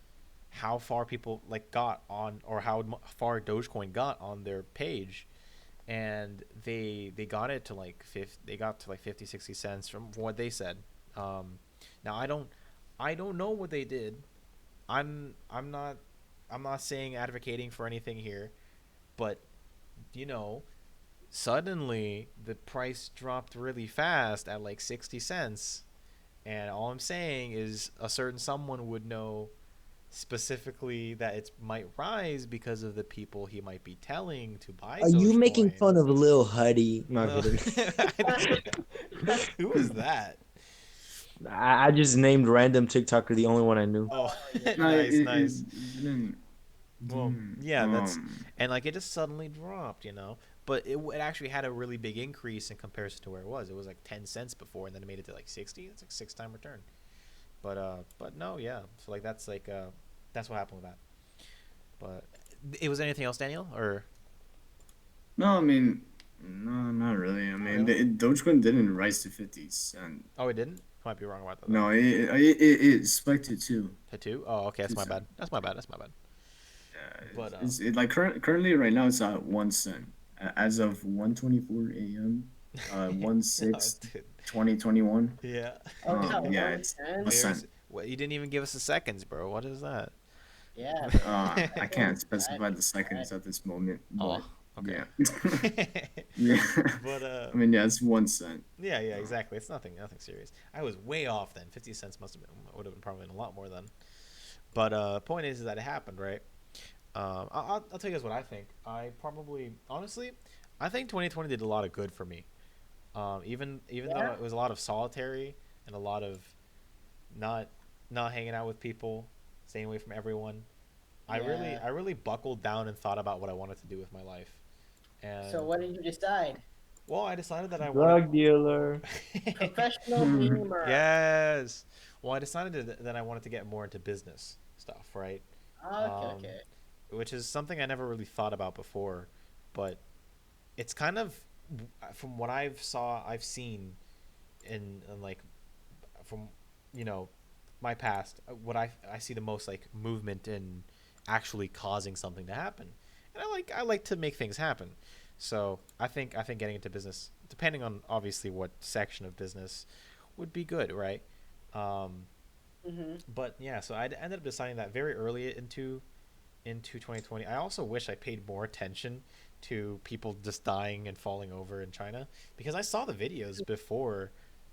how far people like got on, or far Dogecoin got on their page, and they got it to like 50, they got to like 50, 60 cents from what they said. Now I don't know what they did. I'm not saying advocating for anything here, but you know, suddenly the price dropped really fast at like 60 cents, and all I'm saying is a certain someone would know specifically that it might rise because of the people he might be telling to buy Are you making Dogecoin. fun of Lil Huddy? No, I'm Lil- kidding. Who is that? I just named random TikToker, the only one I knew. Oh, yeah. No, nice, nice. it didn't. Well, didn't, yeah, and like it just suddenly dropped, you know. But it actually had a really big increase in comparison to where it was. It was like 10 cents before, and then it made it to like 60. It's like 6 time return. But no, yeah. So like that's what happened with that. But it was anything else, Daniel, or No, I mean, no, not really. I not mean, really? Dogecoin didn't rise to 50 cent. Oh, it didn't. I might be wrong about that then. No, it spiked to two. Tattoo. Oh, okay. That's Two my cent. bad. That's my bad. That's my bad. Yeah, But like currently right now it's at 1 cent. As of 1:24 a.m. 1 oh, 6 dude. 2021. Yeah. Oh, it's at Yeah, one it's cent? a cent. Well, you didn't even give us the seconds, bro. What is that? Yeah. I can't specify the That- seconds at this moment, Oh, but okay. yeah. Yeah. But I mean, yeah, it's 1 cent. yeah, exactly. It's nothing serious. I was way off then. 50 cents would have been probably a lot more then. But point is that it happened, right? I'll tell you guys what I think. Honestly, I think 2020 did a lot of good for me. Even though Yeah. it was a lot of solitary and a lot of not hanging out with people, staying away from everyone. Yeah. I really buckled down and thought about what I wanted to do with my life. And So what did you decide? well, I decided that I Drug dealer. Professional memer. yes. Well, I decided that I wanted to get more into business stuff, right? Okay, Um, okay. which is something I never really thought about before, but it's kind of from what I've seen in like from you know my past, what I see the most like movement in actually causing something to happen, and I like to make things happen. So I think getting into business, depending on obviously what section of business, would be good, right? Um, Mm-hmm. but yeah, so I ended up deciding that very early into 2020. I also wish I paid more attention to people just dying and falling over in China, because I saw the videos before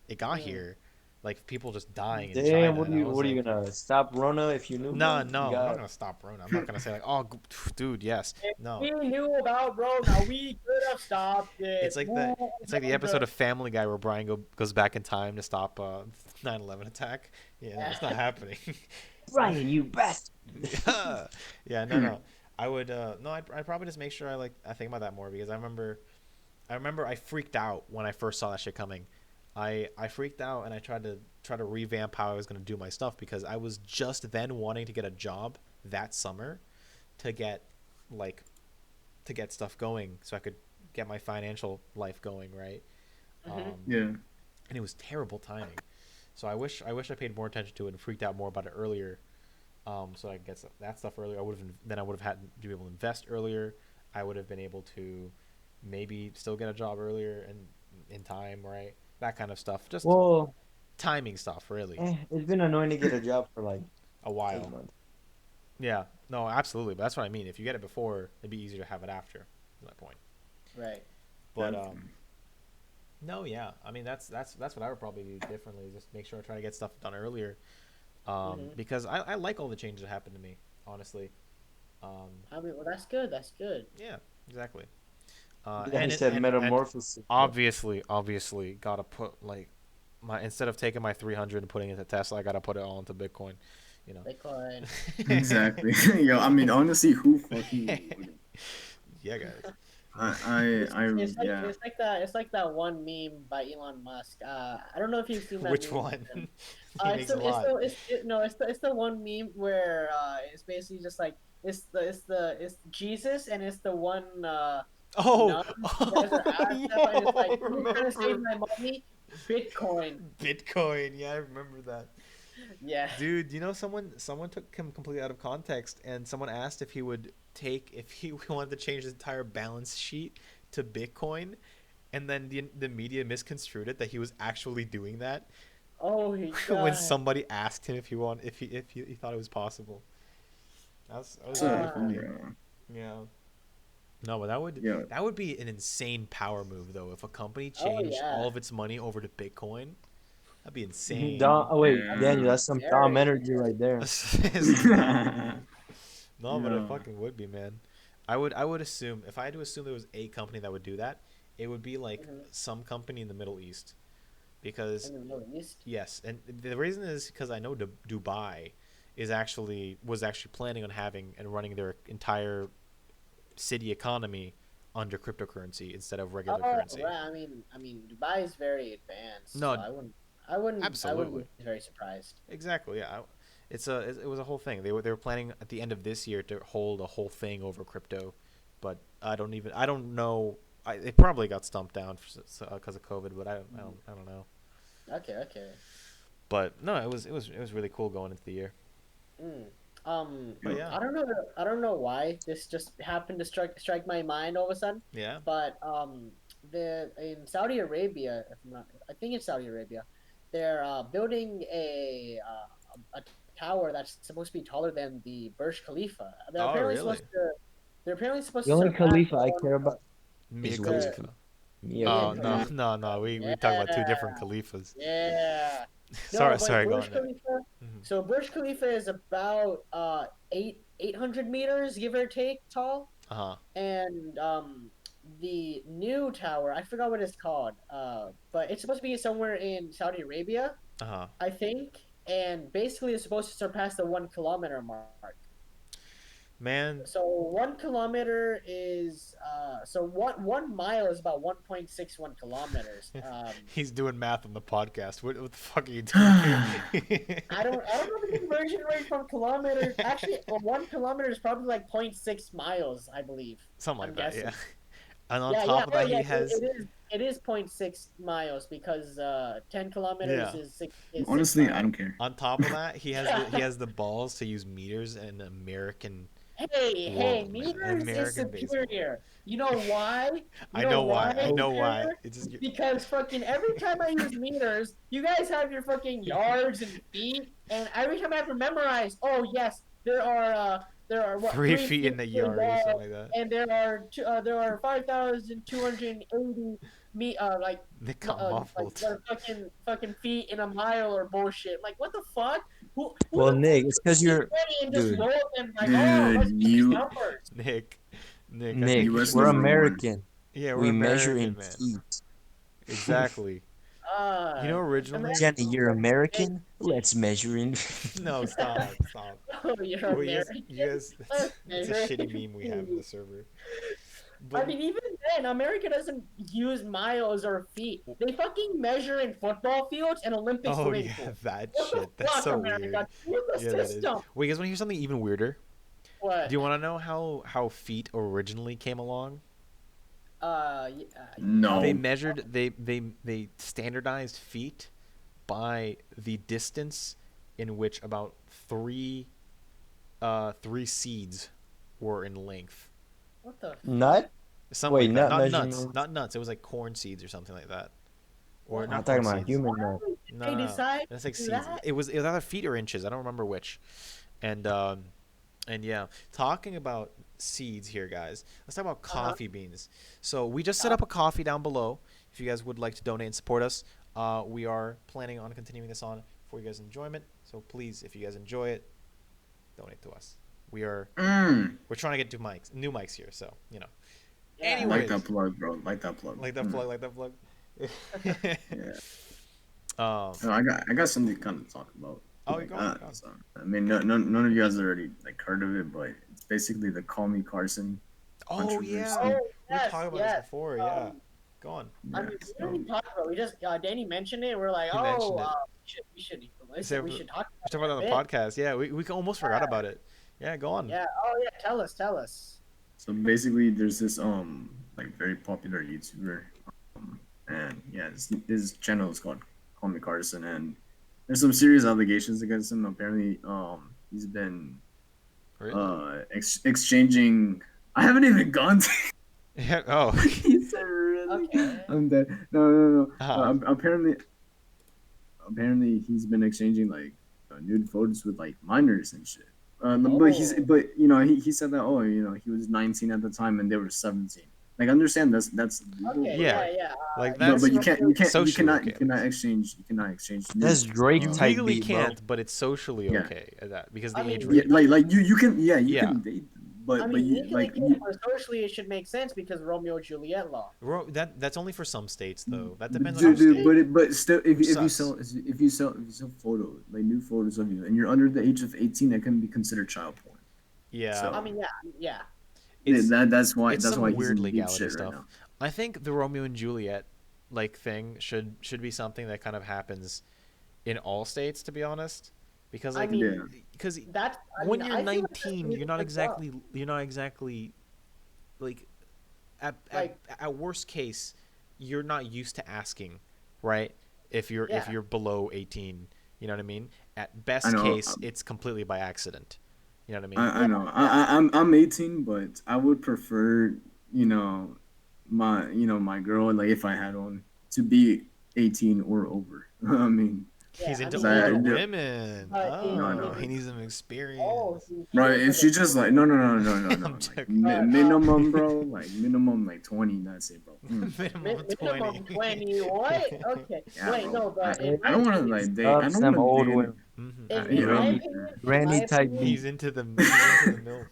it got Mm. here, like people just dying in Damn, China, and I was what are you like, gonna stop Rona if you knew, no, bro? You no, I'm not got gonna stop Rona. I'm not gonna say like, oh, dude, yes, If no. we knew about Rona, we could have stopped it. It's like Woo, the episode of Family Guy where Brian goes back in time to stop 9/11 attack. Yeah, no, it's not happening. Brian, you bastard. Yeah, yeah, no, no. I would no, I'd probably just make sure I think about that more, because I remember I freaked out when I first saw that shit coming. I freaked out, and I tried to revamp how I was gonna do my stuff, because I was just then wanting to get a job that summer to get like to get stuff going, so I could get my financial life going, right? Mm-hmm. Yeah. And it was terrible timing. So I wish I paid more attention to it and freaked out more about it earlier. So I could get that stuff earlier. I would have had to be able to invest earlier. I would have been able to maybe still get a job earlier and in time, right? That kind of stuff. Just Well, timing stuff, really. it's been annoying to get a job for like A 8 while. months. Yeah. No, absolutely. But that's what I mean. If you get it before, it'd be easier to have it after. Is my point. Right. But Definitely. no, yeah. I mean, that's what I would probably do differently. Just make sure I try to get stuff done earlier. Mm-hmm. Because I like all the changes that happened to me, honestly. I mean, well, that's good. That's good. Yeah, exactly. Yeah, he said And metamorphosis. obviously gotta put like my, instead of taking my 300 and putting it into Tesla, I gotta put it all into Bitcoin. You know. Bitcoin. Exactly. Yo, I mean, honestly, who fucking wouldn't? Yeah, guys. Yeah. It's like that one meme by Elon Musk. I don't know if you've seen that Which meme. one? Ethan. He It's makes a the it's lot. the it's it, no it's the one meme where it's basically just like it's Jesus, and it's the one Oh, nun that has her oh, ass up, and it's like, yo, who's trying to save remember my money? Bitcoin. Bitcoin? Yeah, I remember that. Yeah. Dude, someone took him completely out of context, and someone asked if he wanted to change his entire balance sheet to Bitcoin, and then the media misconstrued it that he was actually doing that Oh my when god. somebody asked him if he thought it was possible. That was So, really Uh, funny. yeah. Yeah. No, but that would Yeah. that would be an insane power move, though, if a company oh changed yeah. all of its money over to Bitcoin. That'd be insane. Dom, oh wait, That'd Daniel, Yeah. that's some Dom scary. energy right there. It's dumb. No, but it Yeah. fucking would be, man. I would assume, if I had to assume there was a company that would do that, it would be like Hmm. some company in the Middle East, In because the Middle East. yes, and the reason is because I know Dubai was actually planning on having and running their entire city economy under cryptocurrency instead of regular Oh currency. right. I mean, Dubai is very advanced, so No, I wouldn't absolutely. be very surprised. Exactly, yeah. It was a whole thing. They were planning at the end of this year to hold a whole thing over crypto, but I don't know. It probably got stumped down because of COVID, but I don't know. Okay, okay. But no, it was really cool going into the year. Mm. But yeah, I don't know why this just happened to strike my mind all of a sudden, yeah. but the in Saudi Arabia, if I'm not, I think it's Saudi Arabia, they're building a tower that's supposed to be taller than the Burj Khalifa. Oh, really? They're apparently supposed The to only surpass Khalifa the I one. care about Mia is Wiz The Khalifa. Khalifa. Mia Mia Oh, Khalifa. no, Khalifa. no, no. We talk about two Yeah, different Khalifas. yeah. No, Sorry, but sorry. Go Burj on. Khalifa. Mhm. So Burj Khalifa is about 800 meters, give or take, tall, Uh huh. and the new tower, I forgot what it's called, but it's supposed to be somewhere in Saudi Arabia, Uh huh. I think, and basically it's supposed to surpass the 1 kilometer mark. Man, So 1 kilometer is so one mile is about 1.61 kilometers. he's doing math on the podcast. What the fuck are you doing here? I don't know the conversion rate from kilometers. Actually, 1 kilometer is probably like 0.6 miles, I believe. Something I'm like that. guessing. Yeah. And on Yeah, top of oh that, yeah, he has it is 0.6 miles because 10 kilometers yeah. is 6 Honestly, I miles. don't care. On top of that, he has the balls to use meters in American Hey, world, man. meters is American baseball. superior. You know why? You I know know why. why I it's know why. superior? It's just Because fucking every time I use meters, you guys have your fucking yards and feet, and every time I have to memorize, oh yes, there are what 3 feet 3 feet in the per yard or yard, something like that. and there are 5,280 like They got like muffled. what fucking feet in a mile or bullshit. Like what the fuck? Who Well, the fuck Nick, it's because is you're, ready and just dude, roll them like, oh, let's Dude, do these numbers. Nick, Nick, I Nick, think you U.S. should we're number stop. one. American. Yeah, we're We measure American, in man. feet. Exactly. You know, originally, Jenny, you're Hey, American. Let's measure in. no, stop, stop. oh, you're Well, American. you guys, Let's it's a measure shitty in meme we have in the feet. server. I But mean, even then, America doesn't use miles or feet. They fucking measure in football fields and Olympic oh swimming yeah, pools. that What the shit. That's fuck, so America? weird. Use the Yeah, that is. system. Wait, you guys want to hear something even weirder? What? Do you want to know how feet originally came along? They No. measured they standardized feet by the distance in which about three seeds were in length. What the? Nut? Something Wait, like that. nut Not nuts. measurements? Not nuts. It was like corn seeds or something like that. Or What? I'm not talking corn about seeds. human nut. No, They no, no. decide That's to like do seeds. that? It was either feet or inches. I don't remember which. And and yeah, talking about seeds here, guys. Let's talk about coffee beans. So we just set up a coffee down below. If you guys would like to donate and support us, we are planning on continuing this on for you guys' enjoyment. So please, if you guys enjoy it, donate to us. We're trying to get new mics here. So you know. Yeah. Like Anyways, that plug, bro. Like that plug. like that plug, like that plug. Yeah. um. No, I got something to kind of talk about. Oh, you go on. So, I mean, none of you guys already like heard of it, but it's basically the Call Me Carson Oh controversy. yeah, Oh, we yes, talked about yes. this before. Yeah, go on. I Yeah, mean, we so, already talked about it. We just Danny mentioned it. We're like, He mentioned it. we should So we should talk we're talking about about it it a on the bit. podcast. Yeah, we almost forgot about it. Yeah, go on. Yeah. Oh yeah. Tell us. so basically, there's this like very popular YouTuber, and yeah, his channel is called Call Me Carson, and there's some serious allegations against him. Apparently, he's been Really? exchanging. I haven't even gone to. Yeah. Oh. He said, really? Okay. I'm dead. No. Uh-huh. Apparently, he's been exchanging like nude photos with like minors and shit. Oh. But you know he said that, oh, you know, he was 19 at the time and they were 17. Like, understand that's legal, Okay. but Yeah. Yeah. Like but, that's but you socially cannot okay, at least. exchange That's nudes. Drake You type legally beat, bro. can't, but it's socially Yeah. okay at that because I the mean, age Yeah, range. like you can you Yeah. can date them, but I but mean, you legally, like yeah, but socially, it should make sense because Romeo and Juliet law. That's only for some states though. That depends on dude, your dude, state. but still, if you Sus. sell photos, like new photos of you, and you're under the age of 18, that can be considered child porn. Yeah. So- I mean, yeah. It's that's why it's some he's weird in deep legality shit stuff. right now. I think the Romeo and Juliet like thing should be something that kind of happens in all states, to be honest, because I like mean, Yeah. because That's I when mean, you're I feel like that's 19, really you're not good stuff. exactly like Like- at worst case, you're not used to asking, right? If you're Yeah. below 18, you know what I mean? At I best know, case, it's completely by accident. You know what I mean? I know. I'm 18, but I would prefer, you know, my girl, like if I had one, to be 18 or over. I mean, He's Yeah, I into mean, I older do- women. No. He needs some experience. Oh, right? If she just like no, I'm like, joking. minimum, bro, like minimum like 20. That's it, bro. Minimum 20. minimum 20. What? Okay. Yeah, Wait, bro. no, but I in my don't want to opinion, like date. I Loves don't them want old to date. women. in my Yeah, opinion, Granny type beat. He's into the MILFs.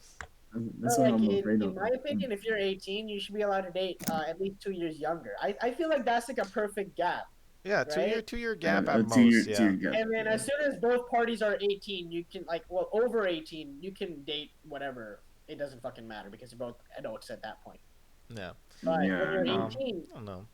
that's what I'm like afraid in of. my opinion, if you're 18, you should be allowed to date at least 2 years younger. I feel like that's like a perfect gap. Yeah, Right? 2 year gap a at most. Yeah. gap. And then as soon as both parties are 18, you can over 18, you can date whatever. It doesn't fucking matter because you're both adults at that point. Yeah. But Yeah, when you're I know. 18, I don't know.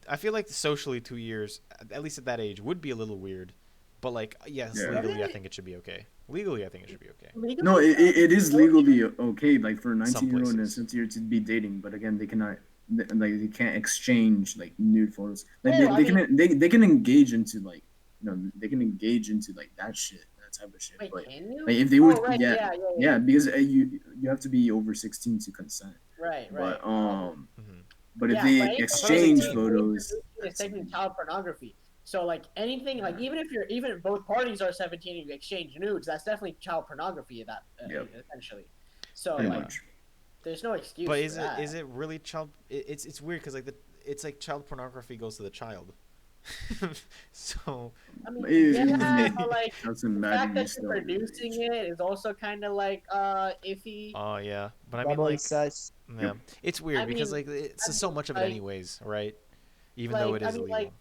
I feel like socially 2 years, at least at that age, would be a little weird. But like, yes, Yeah. legally, I think it should be okay. Legally, I think it should be okay. legally, No, it is legally okay, like for a Some 19-year-old and a places. 17-year-old to be dating, but again, they cannot like they can't exchange like nude photos. Like Oh, I mean, they can engage into like they can engage into like that shit, that type of shit. wait, But can you? like if they Oh, would, right, yeah, yeah, yeah, yeah. yeah, because you have to be over 16 to consent. Right, right. But Mhm. if Yeah, they but anything I thought it was exchange 18. photos, is that's technically child pornography. So like anything, like even if both parties are 17 and you exchange nudes, that's definitely child pornography. That yep, essentially. So pretty Yeah. like, much. there's no excuse But for that. is it really child? It's weird because like it's like child pornography goes to the child. So I mean, yeah, but It like doesn't the matter. fact You're that you're still producing underage. it is also kind of like iffy. oh yeah, but I mean Double like such. yeah, Yep. it's I weird because mean, like it's I so mean, much of it like, anyways, right? Even though like it I is mean, illegal.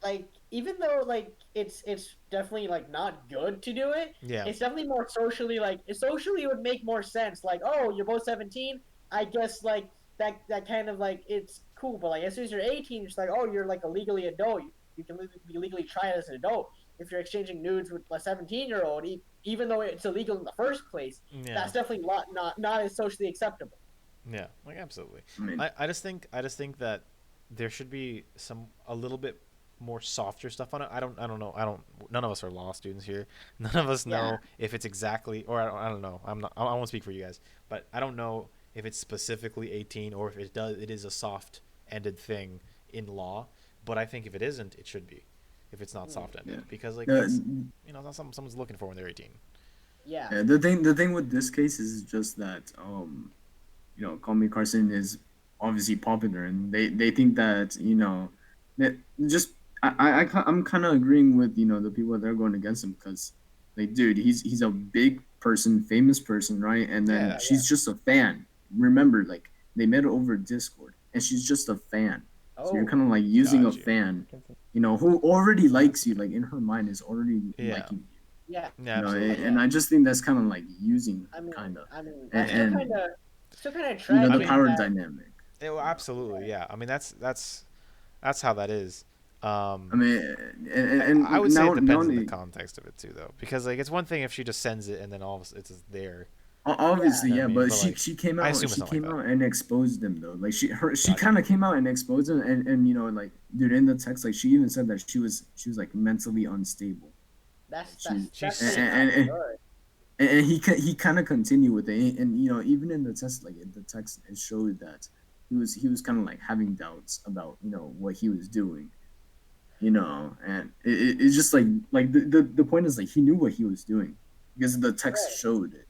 like even though like it's definitely like not good to do it, Yeah. it's definitely more socially like socially it would make more sense. Like, oh, you're both 17, I guess like that kind of like it's cool. But like as soon as you're 18, it's like, oh, you're like a legally adult. You can be legally tried as an adult. If you're exchanging nudes with a 17-year-old, even though it's illegal in the first place, Yeah. that's definitely not as socially acceptable. Yeah. Like absolutely. I mean, I just think that there should be a little bit more softer stuff on it. I don't know. I don't none of us are law students here. None of us Yeah. know if it's exactly or I don't know. I'm not I won't speak for you guys, but I don't know if it's specifically 18 or if it is a soft ended thing in law, but I think if it isn't, it should be. If it's not soft yeah. ended because like that's The, that's not something someone's looking for when they're 18. Yeah. yeah, the thing with this case is just that Call Me Carson is obviously popular, and they think that that just I'm kind of agreeing with the people that are going against him because like dude, he's a big person, famous person, right? And then Yeah. Yeah. she's just a fan. Remember, like they met over Discord, and she's just a fan. So you're Oh. kind of like using a Got you. fan, who already likes you, like in her mind is already Yeah. liking you. Yeah. Yeah, absolutely. And I just think that's kind of like using I mean, kind of, that's Yeah. and still kind of I the tragic mean, power that. dynamic. well, You know, absolutely. Yeah. I mean, that's how that is. I mean, I and would say it not depends on the only context of it too, though, because like it's one thing if she just sends it and then all of it's just there. Yeah. obviously You know what yeah, I mean? but But like, I assume it's she not like came that. out and exposed them though. Like she Gotcha. kind of came out and exposed them, and like dude in the text, like she even said that she was like mentally unstable. That's She's She's definitely not good. and he kind of continued with it, and even in the test, like in the text, it showed that he was kind of like having doubts about what he was doing, and it's just like the point is like he knew what he was doing because the text Right. showed it,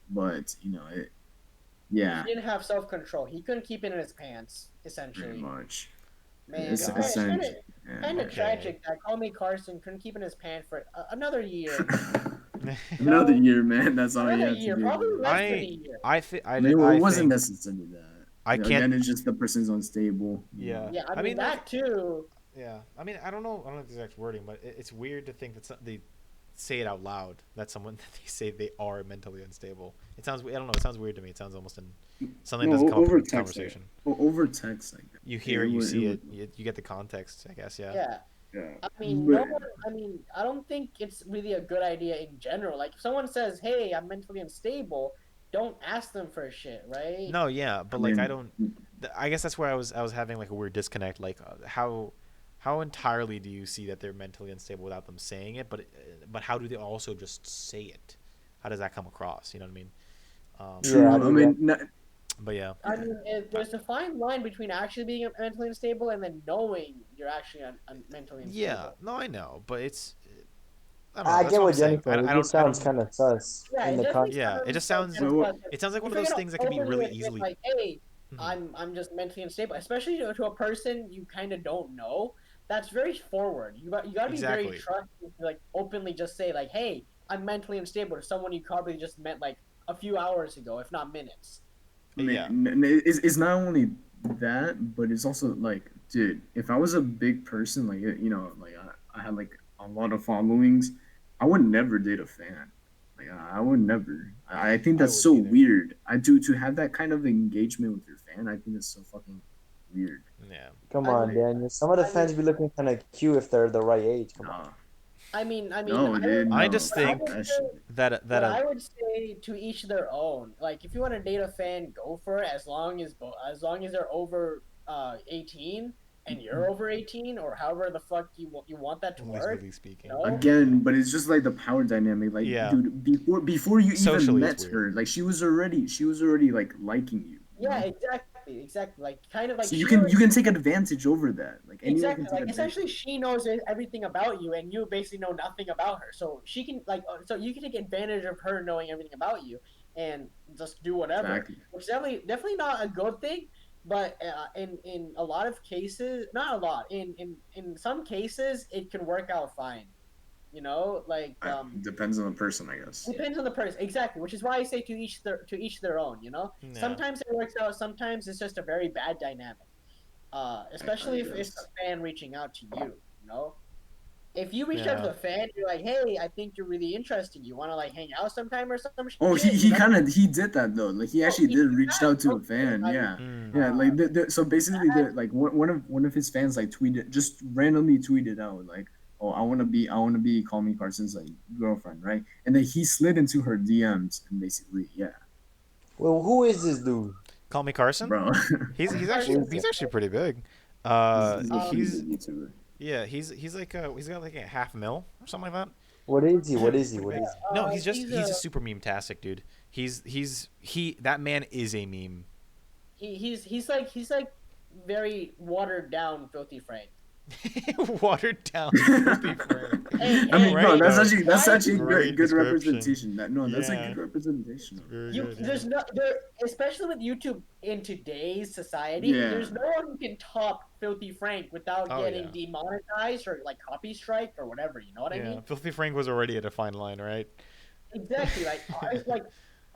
but He yeah, didn't have self control. He couldn't keep it in his pants. pretty Essentially, much. man, It's it's kind of essentially, yeah. okay. tragic that Call Me Carson couldn't keep it in his pants for another year. You Another know, year, man. That's all you another have to year, do. probably Man. less than a I year. I think I mean, it I wasn't think necessarily that. I can't. Again, it's just the person's unstable. Yeah. Yeah, I I mean mean, like, that too. yeah. I mean, I don't know the exact wording, but it's weird to think that they say it out loud that someone that they say they are mentally unstable. It sounds I don't know. It sounds weird to me. It sounds almost something that No, doesn't come up over in text. conversation. Over text, like that. You hear it, you It see would, it, you get the context. I guess. Yeah. Yeah. yeah. I mean, no But one. I mean, I don't think it's really a good idea in general. Like, if someone says, "Hey, I'm mentally unstable," don't ask them for shit, right? No, yeah, I but like I mean, don't. I guess that's where I was having like a weird disconnect. Like how entirely do you see that they're mentally unstable without them saying it? But how do they also just say it? How does that come across? You know what I mean? Yeah, how true. do I you mean, But yeah, I mean, I, there's a fine line between actually being mentally unstable and then knowing you're actually mentally yeah, unstable. no, I know, but it's I don't know. I That's get what I'm what saying. Jenny's saying. It just I sounds don't. kind of sus Yeah, in it the definitely context. Yeah, it sounds just like sounds. kind of well, sus. It sounds like one If of you're those gonna things that can be openly really admit easily. like, "Hey, Mhm. I'm just mentally unstable," especially to a person you kind of don't know, that's very forward. You got to be very Exactly. trusting to like openly just say like, "Hey, I'm mentally unstable" to someone you probably just met like a few hours ago, if not minutes. I Yeah. mean, it's not only that, but it's also like, dude, if I was a big person, like like I had like a lot of followings, I would never date a fan. Like I would never. I think I that's so wouldn't either. weird. I do to have that kind of engagement with your fan. I think that's so fucking weird. Yeah. Come I on, mean, Like, Daniel. Some of the I mean, fans be looking kind of cute if they're the right age. Come on. nah, no, I would, dude, I no, just what I fuck think would that say, shit. that I would say to each their own. Like, if you want to date a fan, go for it. As long as they're over 18 and you're over 18, or however the fuck you want that to work. Legally speaking. You know? Again, but it's just like the power dynamic. Like, Yeah. dude, before you Socially, even it's met weird. her, like she was already like liking you. You Yeah, know? exactly. Like kind of like So she you can take advantage over that. Like anyone exactly can take like advantage. essentially she knows everything about you, and you basically know nothing about her. So she can like so you can take advantage of her knowing everything about you and just do whatever, Exactly. which is definitely not a good thing. But in a lot of cases, not a lot, in some cases, it can work out fine. You know, like Depends on the person, I guess. depends on the person, exactly. Which is why I say to each their own. You know, Yeah. sometimes it works out, sometimes it's just a very bad dynamic. I Especially if it's guess. a fan reaching out to you. You know, if you reach out Yeah. to a fan, you're like, hey, I think you're really interesting. You want to like hang out sometime or some Oh, he shit. You he know, kind of he did that though. Like he oh, actually he did did reached that. out to a Okay, fan. like Yeah, Mm. yeah. Like so basically, that, like one of his fans like tweeted, just randomly tweeted out like, "Oh, I want to be Call Me Carson's like girlfriend, right?" And then he slid into her DMs and basically, yeah, Well, who is this dude? Call Me Carson. bro, He's he's Who actually is he's it? actually pretty big. he's a pretty He's big YouTuber. yeah he's like he's got like a half mil or something like that. What is he? What is he? Pretty What big. is he? No, he's he's a super meme-tastic dude. He that man is a meme. he's like very watered down, filthy Frank. Watered down, filthy Frank. Hey, I hey, mean, no, Right hey, that's though. actually that's why actually Great good description. representation. That's a Yeah, good representation it's of it. very you good. there's no there, especially with YouTube in today's society, Yeah, there's no one who can top filthy Frank without Oh getting yeah, demonetized or like copy strike or whatever. You know what I yeah. mean? Filthy Frank was already at a fine line, right? Exactly. Like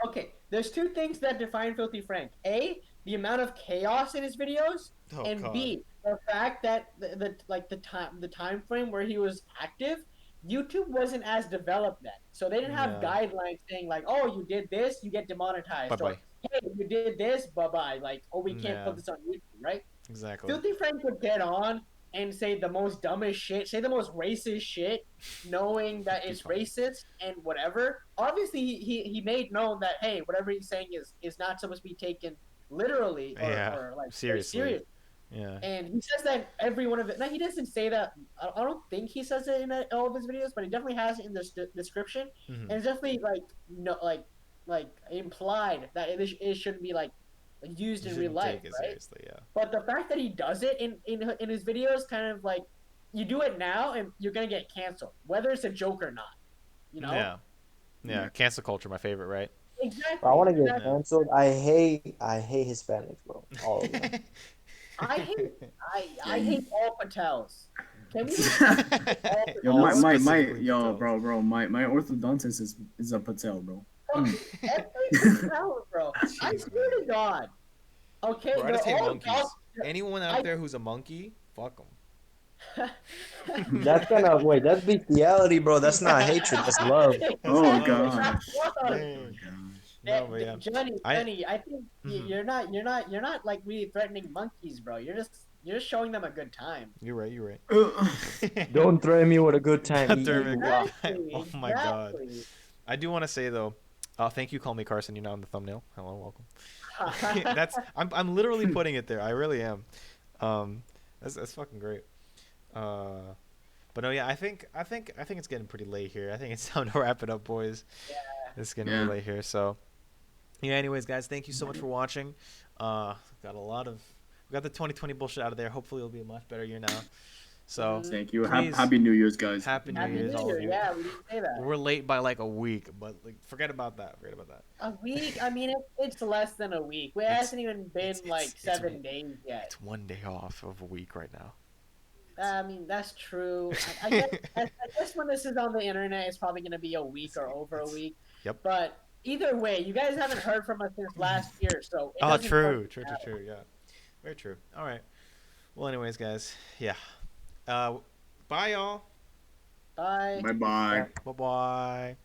okay, there's two things that define Filthy Frank. A, the amount of chaos in his videos, Oh and God. B, the fact that the time frame where he was active, YouTube wasn't as developed then. So they didn't have Yeah. guidelines saying like, "Oh, you did this, you get Bye demonetized," or bye. "Hey, you did this, bye-bye." Like, "Oh, we can't Yeah. put this on YouTube," right? Exactly. Filthy Frank would get on and say the most dumbest shit, say the most racist shit, knowing that Be it's funny. racist and whatever. Obviously, he made known that hey, whatever he's saying is not supposed to be taken literally Yeah. or like very Seriously. serious. Yeah. And he says that in every one of it. Now he doesn't say that. I don't think he says it in all of his videos, but he definitely has it in the description, Hmm. and it's definitely like no like implied that it shouldn't be like used You in real shouldn't life, take it right? seriously. Yeah. But the fact that he does it in his videos, kind of like you do it now and you're gonna get canceled, whether it's a joke or not. You know? Yeah. Yeah. Cancel culture, my favorite, right? Bro, I Exactly. want to get Exactly. Yeah. canceled. I hate Hispanics, bro. All of them. I hate yeah. I hate all Patels. Can we just all Yo, All Patels? specifically yo, Patels. bro, my orthodontist is a Patel, bro. Mm. Fucking every Patel, bro. I Jeez, swear man. to God. Okay, Bro, I they're just hate all monkeys. Anyone out I there who's a monkey, fuck them. That's kind of wait. That's bestiality, bro. That's not hatred. That's love. That's Oh exactly. love. gosh. Love. Oh Dang. gosh. No, but yeah. Johnny, I. I think Mhm. you're not like really threatening monkeys, bro. You're just showing them a good time. You're right. You're Uh, right. Don't threaten me with a good time. Don't Eat, throw eat, me a eat. good Ah. time. Oh Exactly, my god. exactly. I do want to say though, thank you, Call Me Carson. You're now in the thumbnail. Hello, welcome. That's I'm literally putting it there. I really am. That's fucking great. Uh, but no, yeah, I think it's getting pretty late here. I think it's time to wrap it up, boys. It's getting yeah. really late here. So yeah. Anyways, guys, thank you so much for watching. Got a lot of we got the 2020 bullshit out of there. Hopefully, it'll be a much better year now. So Thank you. please, Happy New Year's, guys. happy New Happy Year's, New all Year. of you. Yeah, we didn't say that. We're late by like a week, but like forget about that. Forget about that. A week? I mean, it's less than a week. It hasn't even been like it's 7 days yet. It's 1 day off of a week right now. I mean, that's true. I guess when this is on the internet, it's probably going to be a week or over a week. Yep. But either way, you guys haven't heard from us since last year, so it Oh, doesn't true, fucking true, matter. true, true. Yeah, very true. All right. Well, anyways, guys. Yeah. Bye, y'all. Bye. Bye bye. Bye bye.